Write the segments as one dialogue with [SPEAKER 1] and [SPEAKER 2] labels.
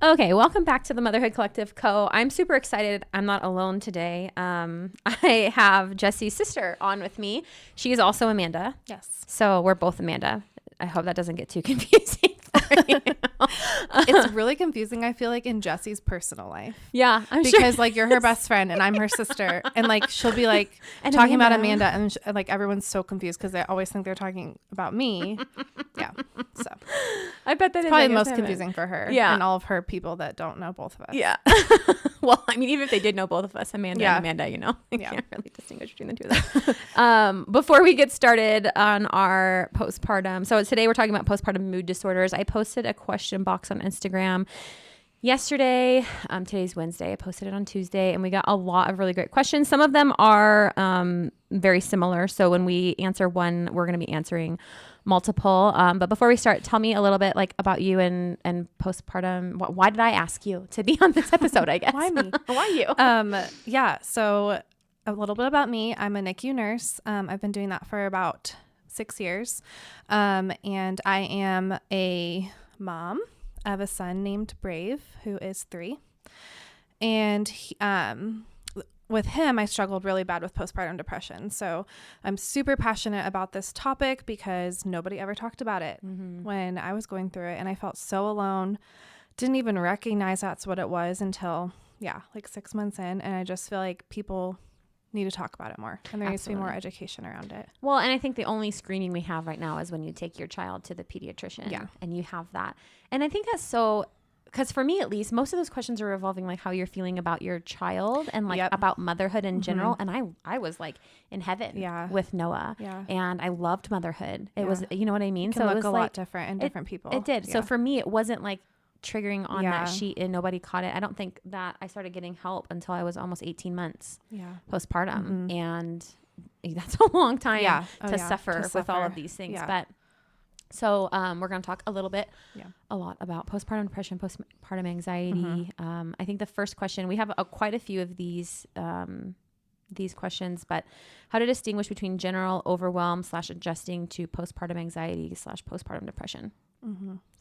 [SPEAKER 1] Okay, welcome back to the Motherhood Collective Co. I'm super excited. I'm not alone today. I have Jessie's sister on with me. She is also Amanda.
[SPEAKER 2] Yes.
[SPEAKER 1] So we're both Amanda. I hope that doesn't get too confusing for you.
[SPEAKER 2] It's really confusing, I feel like, in Jessie's personal life.
[SPEAKER 1] Yeah, I'm
[SPEAKER 2] because
[SPEAKER 1] sure.
[SPEAKER 2] like you're her best friend and I'm her sister, and like she'll be like
[SPEAKER 1] And
[SPEAKER 2] talking about Amanda, and like everyone's so confused because they always think they're talking about me. Yeah. So
[SPEAKER 1] I bet that
[SPEAKER 2] it's
[SPEAKER 1] is
[SPEAKER 2] probably
[SPEAKER 1] like
[SPEAKER 2] the most confusing for her.
[SPEAKER 1] Yeah.
[SPEAKER 2] And all of her people that don't know both of us.
[SPEAKER 1] Yeah. Well, I mean, even if they did know both of us, Amanda and Amanda, you know, you can't really distinguish between the two of them. Before we get started on our postpartum, so today we're talking about postpartum mood disorders. I posted a question box on Instagram yesterday. Today's Wednesday. I posted it on Tuesday, and we got a lot of really great questions. Some of them are very similar. So when we answer one, we're going to be answering multiple. But before we start, tell me a little bit like about you and postpartum. Why did I ask you to be on this episode, I guess?
[SPEAKER 2] Why me?
[SPEAKER 1] Why you?
[SPEAKER 2] Yeah. So a little bit about me. I'm a NICU nurse. I've been doing that for about 6 years. And I am a mom. I have a son named Brave, who is 3. And he, with him, I struggled really bad with postpartum depression. So I'm super passionate about this topic because nobody ever talked about it when I was going through it. And I felt so alone. Didn't even recognize that's what it was until, like 6 months in. And I just feel like people need to talk about it more. And there needs to be more education around it.
[SPEAKER 1] Well, and I think the only screening we have right now is when you take your child to the pediatrician.
[SPEAKER 2] Yeah.
[SPEAKER 1] And you have that. And I think that's so... Because for me, at least, most of those questions are revolving like how you're feeling about your child and like about motherhood in general. And I was like in heaven with Noah. Yeah. And I loved motherhood. It was, you know what I mean?
[SPEAKER 2] It can look a lot different in different people.
[SPEAKER 1] It did. Yeah. So for me, it wasn't like triggering on that sheet and nobody caught it. I don't think that I started getting help until I was almost 18 months postpartum. And that's a long time to suffer with all of these things.
[SPEAKER 2] Yeah.
[SPEAKER 1] But so we're going to talk a little bit, a lot about postpartum depression, postpartum anxiety. I think the first question, we have quite a few of these questions, but how to distinguish between general overwhelm / adjusting to postpartum anxiety / postpartum depression.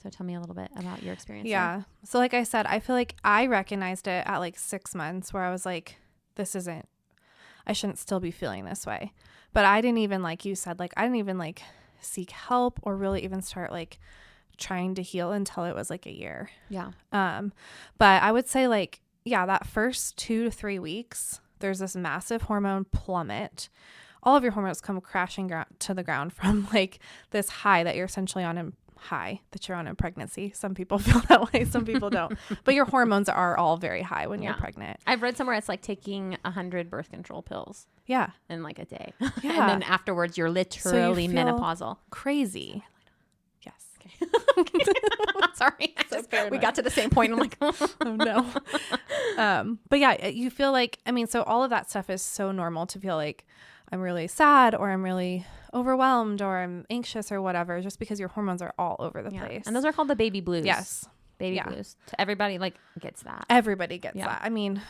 [SPEAKER 1] So tell me a little bit about your experience.
[SPEAKER 2] Yeah.
[SPEAKER 1] There.
[SPEAKER 2] So like I said, I feel like I recognized it at like 6 months where I was like, I shouldn't still be feeling this way. But I didn't even, like you said, like I didn't even like seek help or really even start like trying to heal until it was like a year.
[SPEAKER 1] Yeah.
[SPEAKER 2] But I would say like, that first 2 to 3 weeks, there's this massive hormone plummet. All of your hormones come crashing to the ground from like this high that you're essentially on that you're on in pregnancy. Some people feel that way. Some people don't, but your hormones are all very high when you're pregnant.
[SPEAKER 1] I've read somewhere it's like taking 100 birth control pills.
[SPEAKER 2] Yeah.
[SPEAKER 1] In like a day.
[SPEAKER 2] Yeah.
[SPEAKER 1] And then afterwards you're literally menopausal.
[SPEAKER 2] Crazy. Yes.
[SPEAKER 1] Okay. Sorry. We got to the same point. I'm like,
[SPEAKER 2] oh no. But yeah, you feel like, so all of that stuff is so normal to feel like I'm really sad or I'm really overwhelmed or I'm anxious or whatever, just because your hormones are all over the place.
[SPEAKER 1] And those are called the baby blues.
[SPEAKER 2] Yes.
[SPEAKER 1] Baby blues. Everybody like gets that.
[SPEAKER 2] Everybody gets that. I'm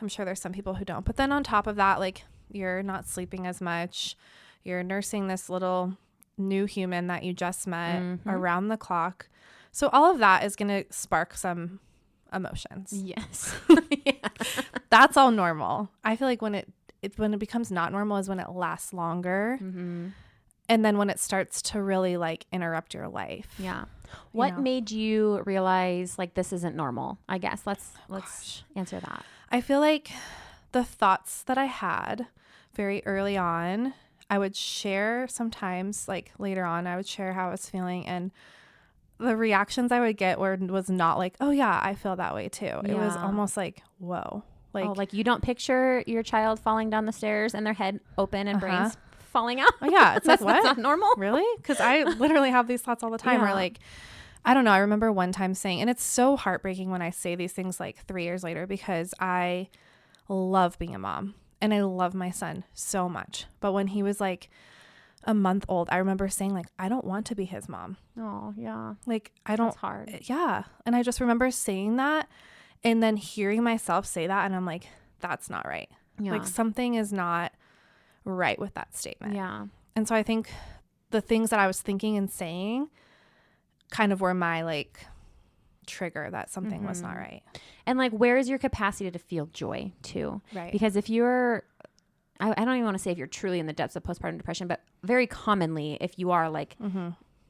[SPEAKER 2] sure there's some people who don't. But then on top of that, like you're not sleeping as much. You're nursing this little new human that you just met around the clock. So all of that is going to spark some emotions.
[SPEAKER 1] Yes.
[SPEAKER 2] That's all normal. I feel like when it becomes not normal is when it lasts longer. And then when it starts to really like interrupt your life.
[SPEAKER 1] Yeah. What made you realize like this isn't normal? I guess let's answer that.
[SPEAKER 2] I feel like the thoughts that I had very early on, I would share sometimes, like later on, I would share how I was feeling, and the reactions I would get was not like, oh yeah, I feel that way too. It was almost like, whoa. Like
[SPEAKER 1] you don't picture your child falling down the stairs and their head open and brains falling out.
[SPEAKER 2] Oh yeah. It's like, what?
[SPEAKER 1] That's not normal.
[SPEAKER 2] Really? Because I literally have these thoughts all the time where like, I don't know. I remember one time saying, and it's so heartbreaking when I say these things like 3 years later, because I love being a mom and I love my son so much. But when he was like a month old, I remember saying like, I don't want to be his mom.
[SPEAKER 1] Oh yeah.
[SPEAKER 2] Like I don't.
[SPEAKER 1] That's hard.
[SPEAKER 2] Yeah. And I just remember saying that and then hearing myself say that. And I'm like, that's not right. Yeah. Like something is not right with that statement.
[SPEAKER 1] Yeah.
[SPEAKER 2] And so I think the things that I was thinking and saying kind of were my like trigger that something was not right.
[SPEAKER 1] And like, where is your capacity to feel joy too?
[SPEAKER 2] Right.
[SPEAKER 1] Because if you're, I don't even want to say if you're truly in the depths of postpartum depression, but very commonly, if you are like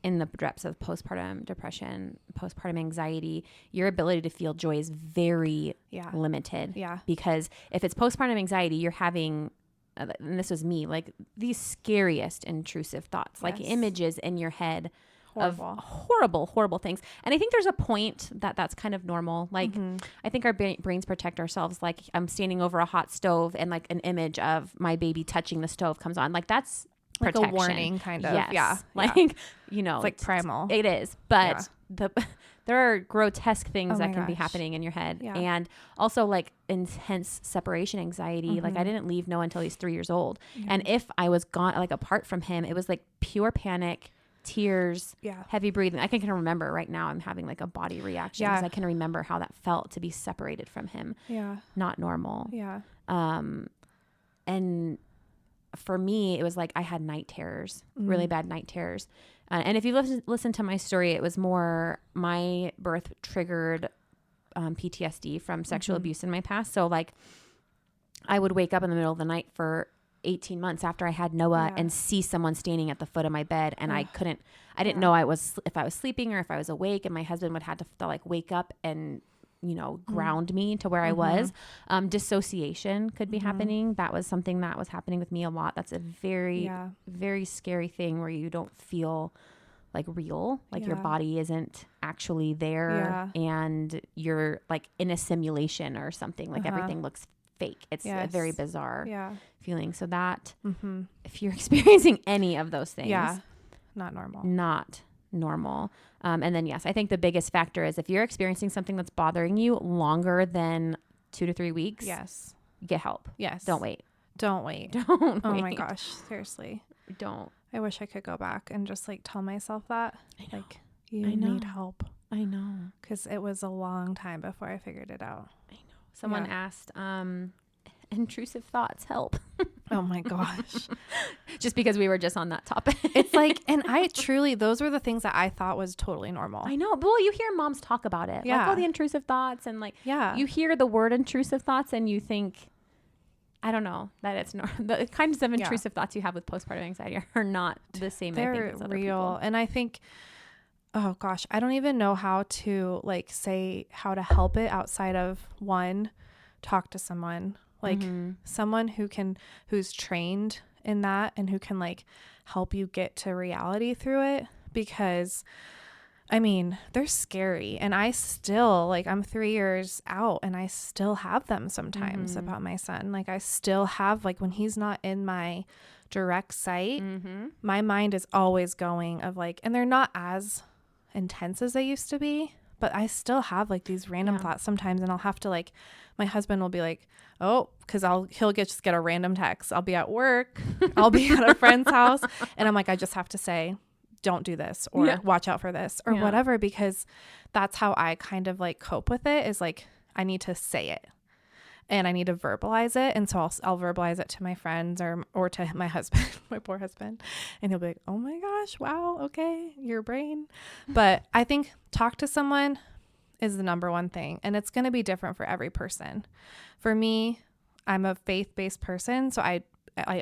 [SPEAKER 1] in the depths of postpartum depression, postpartum anxiety, your ability to feel joy is very limited. Yeah. Because if it's postpartum anxiety, you're having, and this was me, like these scariest intrusive thoughts, like images in your head of horrible things. And I think there's a point that that's kind of normal. Like I think our brains protect ourselves. Like I'm standing over a hot stove and like an image of my baby touching the stove comes on. Like that's protection.
[SPEAKER 2] Like a warning kind of.
[SPEAKER 1] Yes.
[SPEAKER 2] Yeah.
[SPEAKER 1] Like, you know,
[SPEAKER 2] it's like primal.
[SPEAKER 1] It is. But there are grotesque things that can be happening in your head. Yeah. And also like intense separation anxiety. Like I didn't leave Noah until he's 3 years old. And if I was gone, like apart from him, it was like pure panic, tears, heavy breathing. I can remember right now I'm having like a body reaction because I can remember how that felt to be separated from him. Yeah. Not normal. Yeah. And for me, it was like I had night terrors, really bad night terrors. And if you listen to my story, it was more my birth triggered PTSD from sexual abuse in my past. So like I would wake up in the middle of the night for 18 months after I had Noah and see someone standing at the foot of my bed, and I didn't know if I was sleeping or if I was awake, and my husband would have to like wake up and, you know, ground me to where I was. Dissociation could be happening. That was something that was happening with me a lot. That's a very, very scary thing where you don't feel like real, like your body isn't actually there and you're like in a simulation or something, like everything looks fake. It's a very bizarre feeling. So that if you're experiencing any of those things,
[SPEAKER 2] not normal.
[SPEAKER 1] And then I think the biggest factor is if you're experiencing something that's bothering you longer than 2 to 3 weeks, get help. Don't wait.
[SPEAKER 2] Oh my gosh, seriously,
[SPEAKER 1] don't.
[SPEAKER 2] I wish I could go back and just like tell myself that, like, you need help.
[SPEAKER 1] I know,
[SPEAKER 2] because it was a long time before I figured it out.
[SPEAKER 1] I know. Someone asked, intrusive thoughts help.
[SPEAKER 2] Oh my gosh.
[SPEAKER 1] Just because we were just on that topic.
[SPEAKER 2] It's like, and I truly, those were the things that I thought was totally normal.
[SPEAKER 1] I know. But well, you hear moms talk about it. Like, oh, the intrusive thoughts. And like, you hear the word intrusive thoughts and you think, I don't know, that it's the kinds of intrusive thoughts you have with postpartum anxiety are not the same.
[SPEAKER 2] They're
[SPEAKER 1] I think, as other
[SPEAKER 2] real.
[SPEAKER 1] people.
[SPEAKER 2] And I think, oh gosh, I don't even know how to like say how to help it outside of talk to someone, like someone who's trained in that and who can like help you get to reality through it, because I mean, they're scary. And I still, like, I'm 3 years out and I still have them sometimes about my son. Like, I still have, like, when he's not in my direct sight, my mind is always going of like, and they're not as intense as they used to be, but I still have like these random thoughts sometimes. And I'll have to like, my husband will be like, oh, because he'll just get a random text. I'll be at work. I'll be at a friend's house. And I'm like, I just have to say, don't do this, or watch out for this, or whatever, because that's how I kind of like cope with it, is like, I need to say it and I need to verbalize it. And so I'll verbalize it to my friends or to my husband, my poor husband. And he'll be like, oh my gosh, wow. Okay. Your brain. But I think talk to someone is the number one thing. And it's going to be different for every person. For me, I'm a faith-based person. So I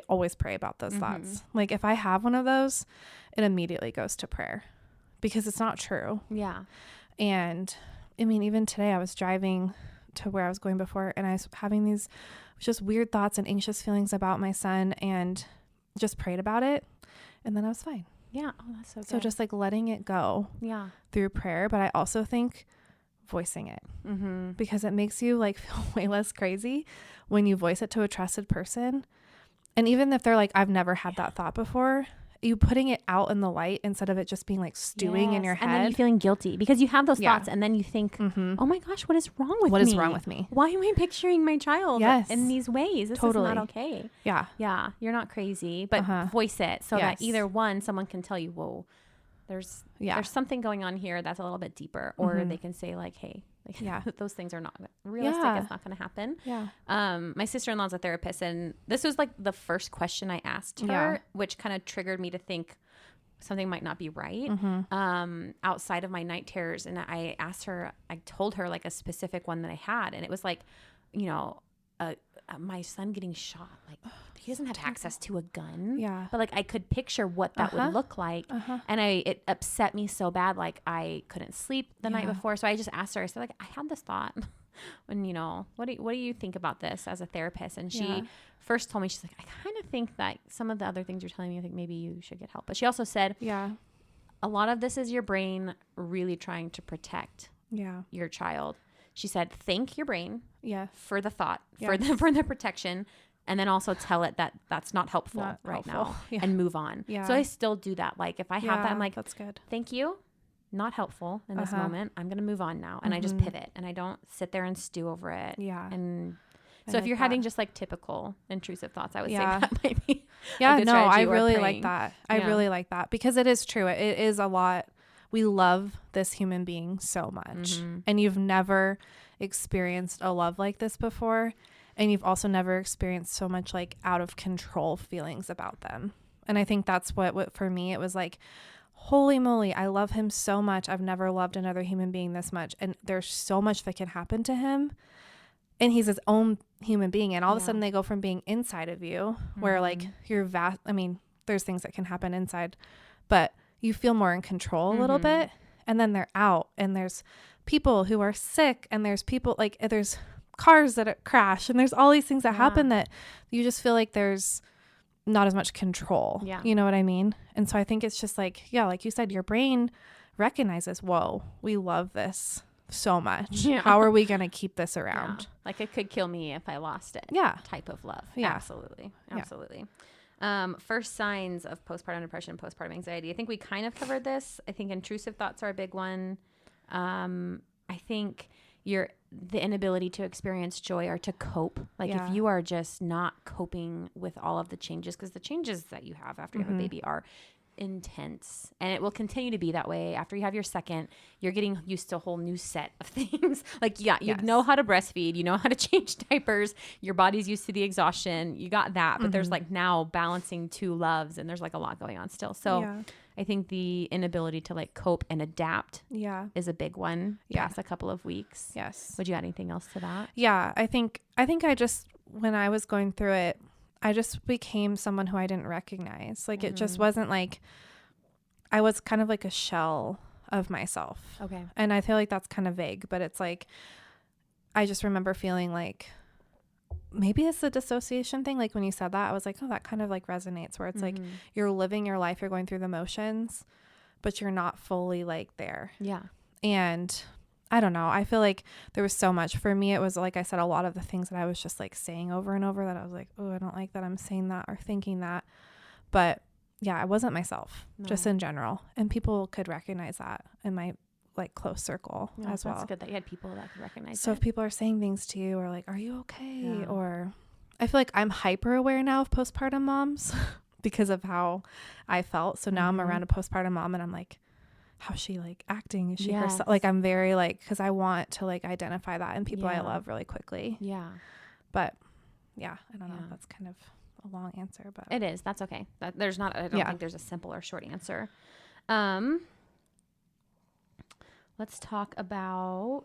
[SPEAKER 2] always pray about those thoughts. Like if I have one of those, it immediately goes to prayer, because it's not true. Yeah. And I mean, even today I was driving to where I was going before, and I was having these just weird thoughts and anxious feelings about my son, and just prayed about it. And then I was fine.
[SPEAKER 1] Yeah. Oh, that's so good.
[SPEAKER 2] So just like letting it go through prayer. But I also think voicing it, because it makes you like feel way less crazy when you voice it to a trusted person. And even if they're like, I've never had that thought before, you putting it out in the light instead of it just being like stewing in your head.
[SPEAKER 1] And then you feeling guilty because you have those thoughts, and then you think, oh my gosh, what is wrong with me?
[SPEAKER 2] What is wrong with me?
[SPEAKER 1] Why am I picturing my child in these ways? This is not okay. Yeah. Yeah. You're not crazy, but voice it so that either someone can tell you, whoa, there's something going on here that's a little bit deeper, or they can say like, hey, like, those things are not realistic. It's not going to happen. My sister-in-law's a therapist, and this was like the first question I asked her, which kind of triggered me to think, something might not be right outside of my night terrors. And I told her like a specific one that I had. And it was like, you know, my son getting shot. Like he doesn't have access to a gun.
[SPEAKER 2] Yeah.
[SPEAKER 1] But like I could picture what that would look like. And it upset me so bad. Like I couldn't sleep the night before. So I just asked her, I said like, I had this thought when, you know, what do you think about this as a therapist? And she first told me, she's like, I kind of think that some of the other things you're telling me, I think maybe you should get help. But she also said, a lot of this is your brain really trying to protect your child. She said, thank your brain for the thought, for the protection, and then also tell it that that's not helpful now and move on. So I still do that. Like if I have that, I'm like,
[SPEAKER 2] that's good.
[SPEAKER 1] Thank you. Not helpful in this moment. I'm going to move on now. And I just pivot and I don't sit there and stew over it. And so if you're having just like typical intrusive thoughts, I would say that might be a good strategy.
[SPEAKER 2] I really like that. I really like that because it is true. It is a lot. We love this human being so much. And you've never experienced a love like this before. And you've also never experienced so much like out of control feelings about them. And I think that's what for me, it was like, holy moly, I love him so much. I've never loved another human being this much. And there's so much that can happen to him. And he's his own human being. And all of a sudden they go from being inside of you where like you're I mean, there's things that can happen inside, but you feel more in control a little bit. And then they're out and there's people who are sick and there's people like there's cars that crash and there's all these things that happen that you just feel like there's not as much control. You know what I mean? And so I think it's just like, like you said, your brain recognizes, whoa, we love this so much. How are we going to keep this around?
[SPEAKER 1] Like it could kill me if I lost it. Type of love. Absolutely. First signs of postpartum depression, postpartum anxiety. I think we kind of covered this. I think intrusive thoughts are a big one. I think the inability to experience joy or to cope. Like if you are just not coping with all of the changes, because the changes that you have after you have a baby are intense, and it will continue to be that way after you have your second. You're getting used to a whole new set of things. Like you know how to breastfeed, you know how to change diapers, your body's used to the exhaustion, you got that, but there's like now balancing two loves, and there's like a lot going on still. So I think the inability to like cope and adapt is a big one past a couple of weeks. Would you add anything else to that?
[SPEAKER 2] I think I just, when I was going through it, I just became someone who I didn't recognize. Like it just wasn't like, I was kind of like a shell of myself.
[SPEAKER 1] Okay.
[SPEAKER 2] And I feel like that's kind of vague, but it's like, I just remember feeling like, maybe it's a dissociation thing. Like when you said that, I was like, oh, that kind of like resonates, where it's like you're living your life, you're going through the motions, but you're not fully like there. And I don't know. I feel like there was so much for me. It was like I said, a lot of the things that I was just like saying over and over that I was like, oh, I don't like that I'm saying that or thinking that. But I wasn't myself just in general. And people could recognize that in my like close circle as well.
[SPEAKER 1] That's good that you had people that could recognize
[SPEAKER 2] So if people are saying things to you or like, are you okay? Or I feel like I'm hyper aware now of postpartum moms because of how I felt. So now I'm around a postpartum mom and I'm like, how's she like acting? Is she herself? Like I'm very like, because I want to like identify that in people I love really quickly. But I don't know. That's kind of a long answer, but
[SPEAKER 1] it is. That's okay. I don't think there's a simple or short answer. Let's talk about.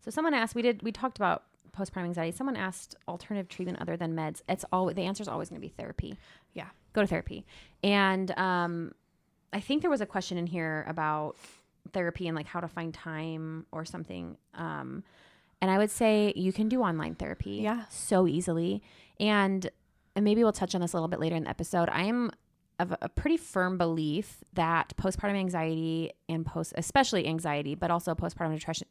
[SPEAKER 1] So someone asked. We talked about postpartum anxiety. Someone asked alternative treatment other than meds. The answer is always going to be therapy. Go to therapy. And I think there was a question in here about therapy and like how to find time or something. And I would say you can do online therapy so easily. And maybe we'll touch on this a little bit later in the episode. I am of a pretty firm belief that postpartum anxiety and especially anxiety, but also postpartum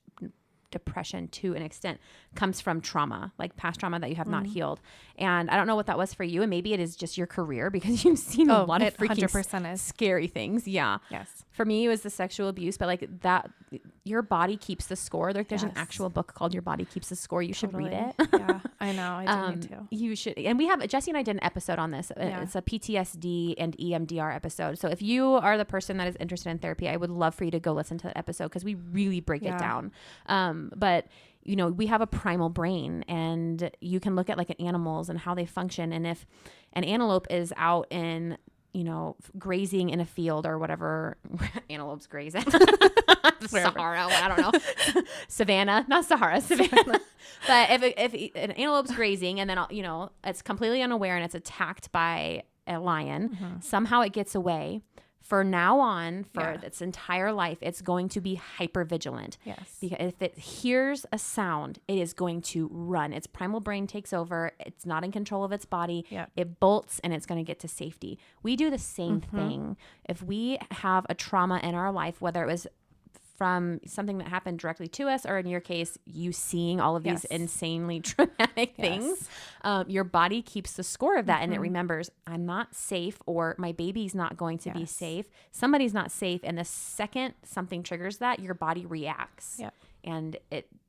[SPEAKER 1] depression to an extent comes from trauma, like past trauma that you have not healed. And I don't know what that was for you. And maybe it is just your career because you've seen a lot of freaking 100% scary things. For me, it was the sexual abuse, but like that your body keeps the score. Like there's an actual book called Your Body Keeps the Score. You should read it.
[SPEAKER 2] Yeah, I know. I do need to.
[SPEAKER 1] You should. And we have, Jessie and I did an episode on this. Yeah. It's a PTSD and EMDR episode. So if you are the person that is interested in therapy, I would love for you to go listen to that episode because we really break it down. But you know, we have a primal brain, and you can look at like animals and how they function. And if an antelope is out in, you know, grazing in a field or whatever, antelopes graze at Sahara, I don't know, Savannah, not Sahara, Savannah. But if an antelope's grazing and then, you know, it's completely unaware and it's attacked by a lion, somehow it gets away. For now on, for its entire life, it's going to be hyper vigilant. Yes. Because if it hears a sound, it is going to run. Its primal brain takes over. It's not in control of its body. Yep. It bolts and it's going to get to safety. We do the same thing. If we have a trauma in our life, whether it was from something that happened directly to us, or in your case, you seeing all of these insanely traumatic things, your body keeps the score of that. And it remembers, I'm not safe, or my baby's not going to be safe. Somebody's not safe. And the second something triggers that, your body reacts. Yep. And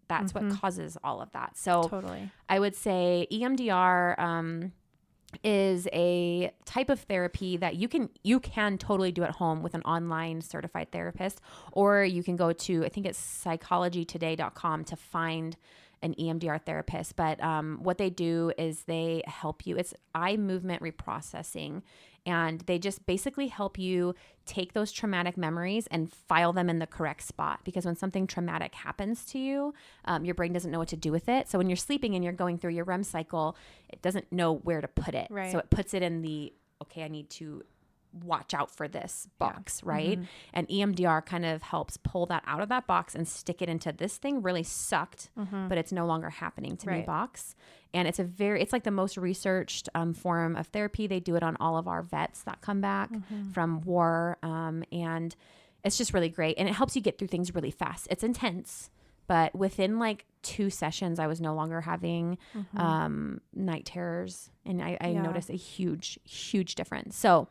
[SPEAKER 1] that's what causes all of that. So I would say EMDR, is a type of therapy that you can totally do at home with an online certified therapist, or you can go to, I think it's psychologytoday.com to find an EMDR therapist. But what they do is they help you. It's eye movement reprocessing. And they just basically help you take those traumatic memories and file them in the correct spot. Because when something traumatic happens to you, your brain doesn't know what to do with it. So when you're sleeping and you're going through your REM cycle, it doesn't know where to put it. Right. So it puts it in the, okay, I need to watch out for this box, right? And EMDR kind of helps pull that out of that box and stick it into this thing really sucked, but it's no longer happening to me box. And it's like the most researched form of therapy. They do it on all of our vets that come back from war. And it's just really great. And it helps you get through things really fast. It's intense, but within like 2 sessions, I was no longer having night terrors. And I noticed a huge, huge difference. So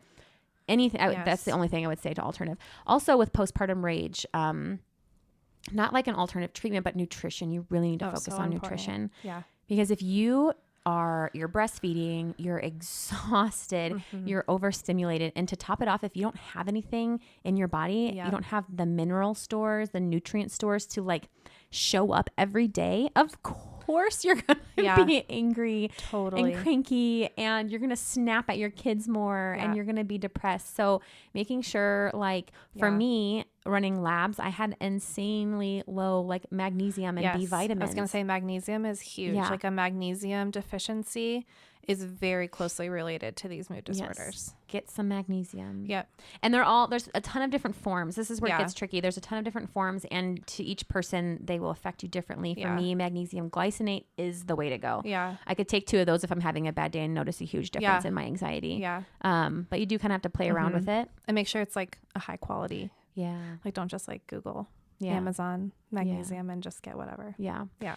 [SPEAKER 1] anything, that's the only thing I would say to alternative. Also with postpartum rage, not like an alternative treatment, but nutrition. You really need to focus on nutrition. Yeah. Because if you're breastfeeding, you're exhausted, you're overstimulated. And to top it off, if you don't have anything in your body, you don't have the mineral stores, the nutrient stores to like show up every day, of course you're going to be angry and cranky, and you're going to snap at your kids more, and you're going to be depressed. So making sure, like for me, running labs, I had insanely low like magnesium and B vitamins.
[SPEAKER 2] I was going to say magnesium is huge. Like a magnesium deficiency is very closely related to these mood disorders. Yes.
[SPEAKER 1] Get some magnesium. Yep. And there's a ton of different forms. This is where it gets tricky. There's a ton of different forms, and to each person, they will affect you differently. For me, magnesium glycinate is the way to go. Yeah. I could take 2 of those if I'm having a bad day and notice a huge difference in my anxiety. Yeah. But you do kind of have to play around with it.
[SPEAKER 2] And make sure it's like a high quality. Yeah. Like don't just like Google Amazon magnesium and just get whatever. Yeah. Yeah.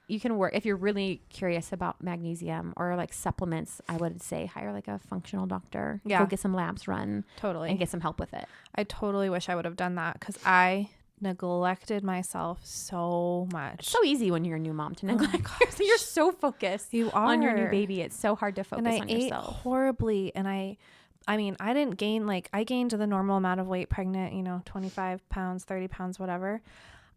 [SPEAKER 1] You can work, if you're really curious about magnesium or like supplements, I would say hire like a functional doctor. Yeah. Go get some labs run. Totally. And get some help with it.
[SPEAKER 2] I totally wish I would have done that because I neglected myself so much.
[SPEAKER 1] It's so easy when you're a new mom to neglect. You're so focused on your new baby. It's so hard to focus on yourself. And I ate
[SPEAKER 2] horribly. And I mean, I didn't gain, like I gained the normal amount of weight pregnant, 25 pounds, 30 pounds, whatever.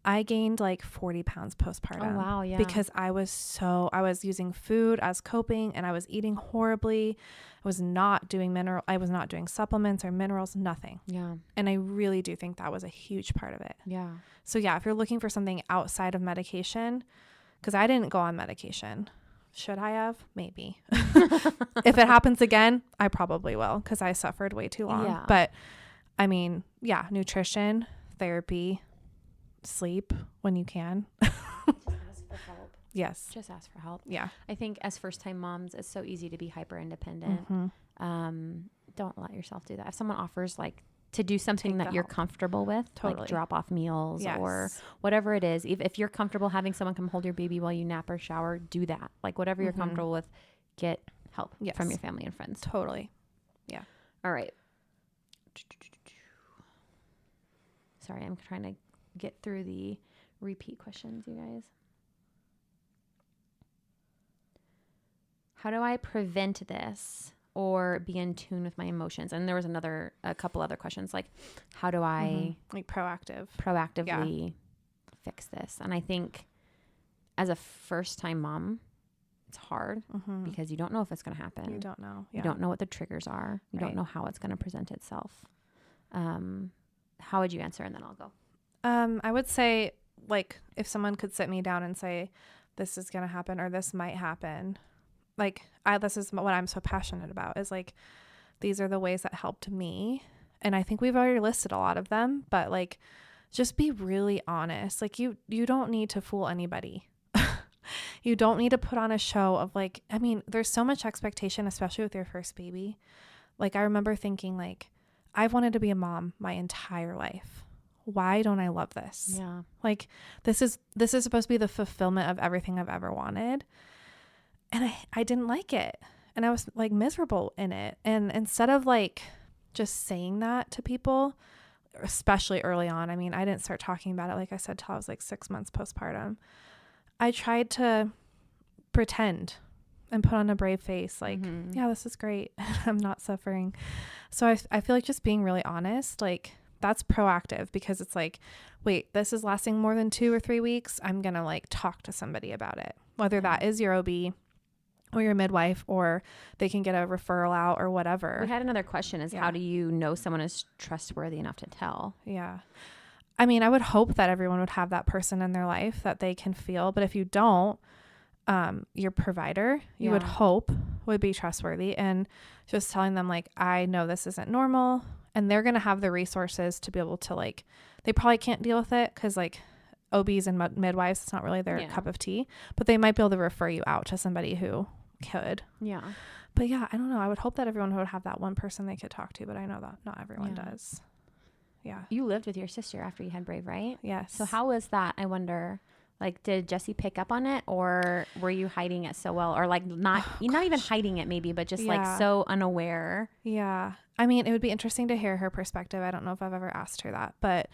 [SPEAKER 2] I gained like 40 pounds postpartum. Oh, wow. Yeah. Because I was using food as coping, and I was eating horribly. I was not doing supplements or minerals, nothing. Yeah. And I really do think that was a huge part of it. Yeah. So yeah, if you're looking for something outside of medication, because I didn't go on medication. Should I have? Maybe. If it happens again, I probably will, because I suffered way too long. Yeah. But I mean, yeah, nutrition, therapy, sleep when you can.
[SPEAKER 1] Just ask for help.
[SPEAKER 2] Yes.
[SPEAKER 1] Just ask for help.
[SPEAKER 2] Yeah.
[SPEAKER 1] I think as first-time moms, it's so easy to be hyper independent. Don't let yourself do that. If someone offers like to do something that you're comfortable with, like drop off meals or whatever it is, if you're comfortable having someone come hold your baby while you nap or shower, do that. Like whatever you're comfortable with, get help from your family and friends.
[SPEAKER 2] Totally. Yeah.
[SPEAKER 1] All right. Sorry, I'm trying to get through the repeat questions, you guys. How do I prevent this or be in tune with my emotions? And there was a couple other questions like, how do I
[SPEAKER 2] like
[SPEAKER 1] proactively fix this? And I think as a first-time mom, it's hard because you don't know if it's going to happen.
[SPEAKER 2] You don't know.
[SPEAKER 1] You don't know what the triggers are. You don't know how it's going to present itself. How would you answer? And then I'll go.
[SPEAKER 2] I would say, like, if someone could sit me down and say, this is going to happen or this might happen, like, this is what I'm so passionate about, is like, these are the ways that helped me. And I think we've already listed a lot of them, but like, just be really honest. Like, you don't need to fool anybody. You don't need to put on a show of like, I mean, there's so much expectation, especially with your first baby. Like, I remember thinking like, I've wanted to be a mom my entire life. Why don't I love this?
[SPEAKER 1] Yeah.
[SPEAKER 2] Like, this is supposed to be the fulfillment of everything I've ever wanted. And I didn't like it. And I was like miserable in it. And instead of like just saying that to people, especially early on, I mean, I didn't start talking about it, like I said, till I was like 6 months postpartum. I tried to pretend and put on a brave face, like, yeah, this is great. I'm not suffering. So I feel like just being really honest, like, that's proactive, because it's like, wait, this is lasting more than 2 or 3 weeks. I'm going to like talk to somebody about it, whether that is your OB or your midwife, or they can get a referral out or whatever.
[SPEAKER 1] We had another question is, how do you know someone is trustworthy enough to tell?
[SPEAKER 2] Yeah. I mean, I would hope that everyone would have that person in their life that they can feel. But if you don't, your provider, you would hope, would be trustworthy, and just telling them like, I know this isn't normal, and they're going to have the resources to be able to, like, they probably can't deal with it because like OBs and midwives, it's not really their cup of tea, but they might be able to refer you out to somebody who could.
[SPEAKER 1] Yeah.
[SPEAKER 2] But yeah, I don't know. I would hope that everyone would have that one person they could talk to, but I know that not everyone does. Yeah.
[SPEAKER 1] You lived with your sister after you had Brave, right?
[SPEAKER 2] Yes.
[SPEAKER 1] So how was that? I wonder, like, did Jessie pick up on it, or were you hiding it so well, or like not even hiding it maybe, but just like so unaware?
[SPEAKER 2] Yeah. I mean, it would be interesting to hear her perspective. I don't know if I've ever asked her that, but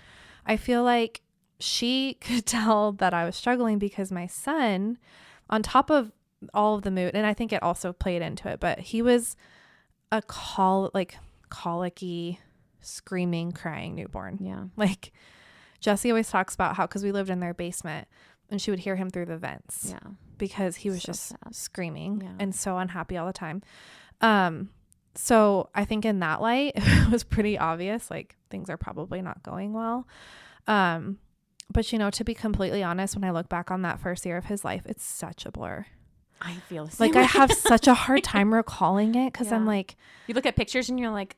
[SPEAKER 2] I feel like she could tell that I was struggling because my son, on top of all of the mood, and I think it also played into it, but he was a colicky, screaming, crying newborn.
[SPEAKER 1] Yeah.
[SPEAKER 2] Like, Jessie always talks about how, because we lived in their basement, and she would hear him through the vents.
[SPEAKER 1] Yeah.
[SPEAKER 2] Because he was
[SPEAKER 1] so
[SPEAKER 2] just
[SPEAKER 1] sad.
[SPEAKER 2] Screaming and so unhappy all the time. So I think in that light, it was pretty obvious, like, things are probably not going well. But, you know, to be completely honest, when I look back on that first year of his life, it's such a blur.
[SPEAKER 1] I feel the same
[SPEAKER 2] like way. I have such a hard time recalling it, because I'm like,
[SPEAKER 1] you look at pictures and you're like,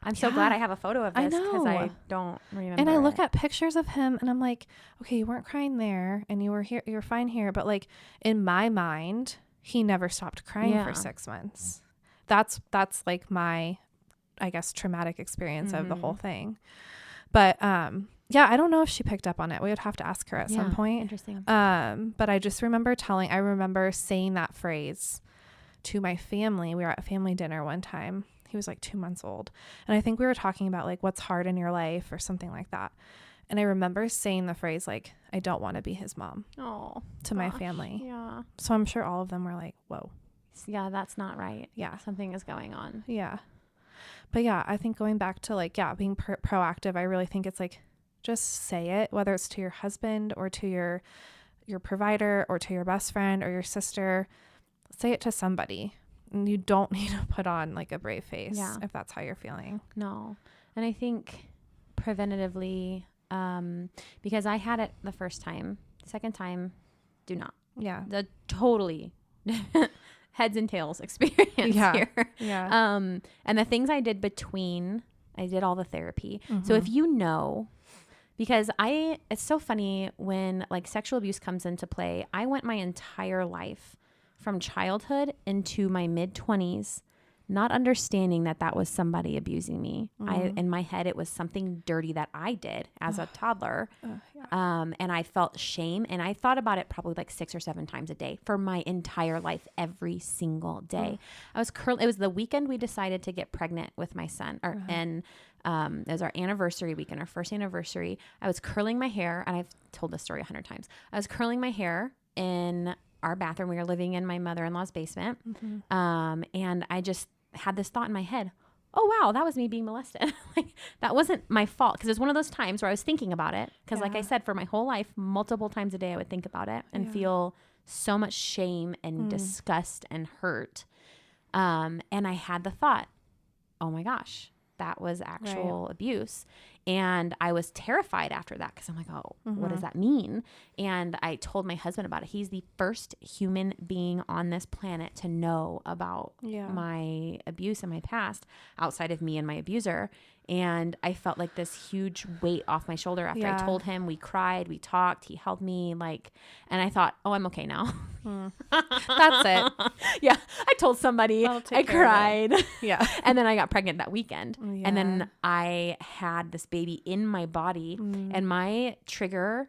[SPEAKER 1] I'm so glad I have a photo of this, because I don't remember.
[SPEAKER 2] And I look at pictures of him and I'm like, okay, you weren't crying there and you were here, you're fine here. But like, in my mind, he never stopped crying for 6 months. That's like my, I guess, traumatic experience of the whole thing. But yeah, I don't know if she picked up on it. We would have to ask her at some point.
[SPEAKER 1] Interesting.
[SPEAKER 2] But I just remember saying that phrase to my family. We were at a family dinner one time. He was like 2 months old. And I think we were talking about like what's hard in your life or something like that. And I remember saying the phrase like, I don't want to be his mom to my family.
[SPEAKER 1] Yeah.
[SPEAKER 2] So I'm sure all of them were like, whoa.
[SPEAKER 1] Yeah, that's not right.
[SPEAKER 2] Yeah.
[SPEAKER 1] Something is going on.
[SPEAKER 2] Yeah. But yeah, I think going back to like, being proactive, I really think it's like, just say it, whether it's to your husband or to your provider or to your best friend or your sister. Say it to somebody. And you don't need to put on like a brave face if that's how you're feeling.
[SPEAKER 1] No. And I think preventatively, because I had it the first time, the second time, do not.
[SPEAKER 2] Yeah.
[SPEAKER 1] The totally heads and tails experience here.
[SPEAKER 2] Yeah.
[SPEAKER 1] And the things I did between, I did all the therapy. So if you know, because it's so funny when like sexual abuse comes into play, I went my entire life from childhood into my mid-20s, not understanding that was somebody abusing me. In my head, it was something dirty that I did as a toddler. And I felt shame. And I thought about it probably like 6 or 7 times a day for my entire life, every single day. It was the weekend we decided to get pregnant with my son, and It was our anniversary weekend, our first anniversary. I was curling my hair, and I've told this story 100 times. I was curling my hair in our bathroom. We were living in my mother-in-law's basement. And I just had this thought in my head, oh, wow, that was me being molested. Like, that wasn't my fault. Because it was one of those times where I was thinking about it. Because like I said, for my whole life, multiple times a day, I would think about it and feel so much shame and disgust and hurt. And I had the thought, oh my gosh, that was actual abuse. And I was terrified after that because I'm like, oh, what does that mean? And I told my husband about it. He's the first human being on this planet to know about my abuse in my past outside of me and my abuser. And I felt like this huge weight off my shoulder after I told him. We cried, we talked, he held me, like, and I thought, oh, I'm okay now.
[SPEAKER 2] That's it.
[SPEAKER 1] Yeah. I told somebody, I cried.
[SPEAKER 2] Yeah.
[SPEAKER 1] And then I got pregnant that weekend. Yeah. And then I had this baby in my body, and my trigger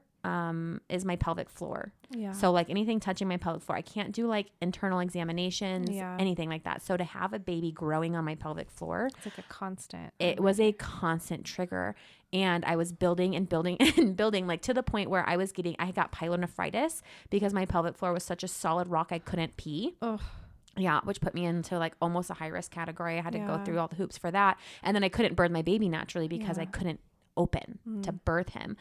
[SPEAKER 1] is my pelvic floor. Yeah. So like anything touching my pelvic floor, I can't do like internal examinations, anything like that. So to have a baby growing on my pelvic floor,
[SPEAKER 2] it's like a constant.
[SPEAKER 1] It was a constant trigger. And I was building and building and building, like to the point where I got pyelonephritis because my pelvic floor was such a solid rock I couldn't pee. Ugh. Yeah, which put me into like almost a high risk category. I had to go through all the hoops for that. And then I couldn't birth my baby naturally because I couldn't open to birth him.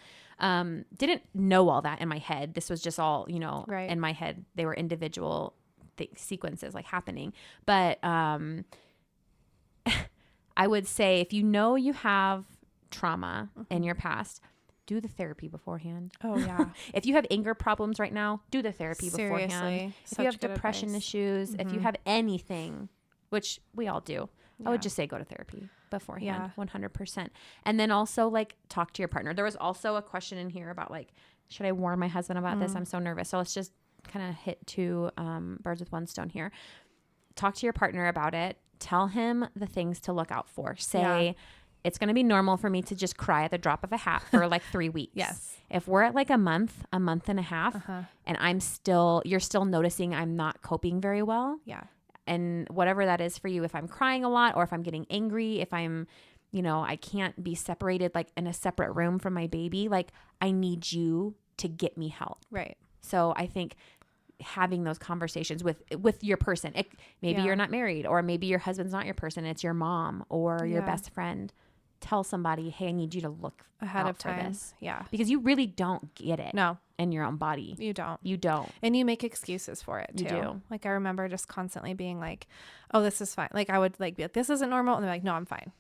[SPEAKER 1] Didn't know all that in my head. This was just all, in my head. They were individual sequences like happening. But I would say if you have trauma in your past, do the therapy beforehand.
[SPEAKER 2] Oh yeah.
[SPEAKER 1] If you have anger problems right now, do the therapy beforehand. If you have depression issues, if you have anything, which we all do, I would just say go to therapy beforehand, 100%. And then also like talk to your partner. There was also a question in here about like, should I warn my husband about this? I'm so nervous. So let's just kind of hit two birds with one stone here. Talk to your partner about it. Tell him the things to look out for. Say, it's going to be normal for me to just cry at the drop of a hat for like 3 weeks.
[SPEAKER 2] Yes. If
[SPEAKER 1] we're at like a month and a half, and you're still noticing I'm not coping very well. Yeah. And whatever that is for you, if I'm crying a lot or if I'm getting angry, if I'm, I can't be separated like in a separate room from my baby, like I need you to get me help.
[SPEAKER 2] Right.
[SPEAKER 1] So I think having those conversations with your person, maybe you're not married, or maybe your husband's not your person. It's your mom or your best friend. Tell somebody, hey, I need you to look
[SPEAKER 2] ahead of
[SPEAKER 1] time.
[SPEAKER 2] For this. Yeah.
[SPEAKER 1] Because you really don't get it.
[SPEAKER 2] No.
[SPEAKER 1] In your own body.
[SPEAKER 2] You don't.
[SPEAKER 1] And
[SPEAKER 2] you make excuses for it too.
[SPEAKER 1] You do.
[SPEAKER 2] Like I remember just constantly being like, oh, this is fine. Like I would like be like, this isn't normal. And they're like, no, I'm fine.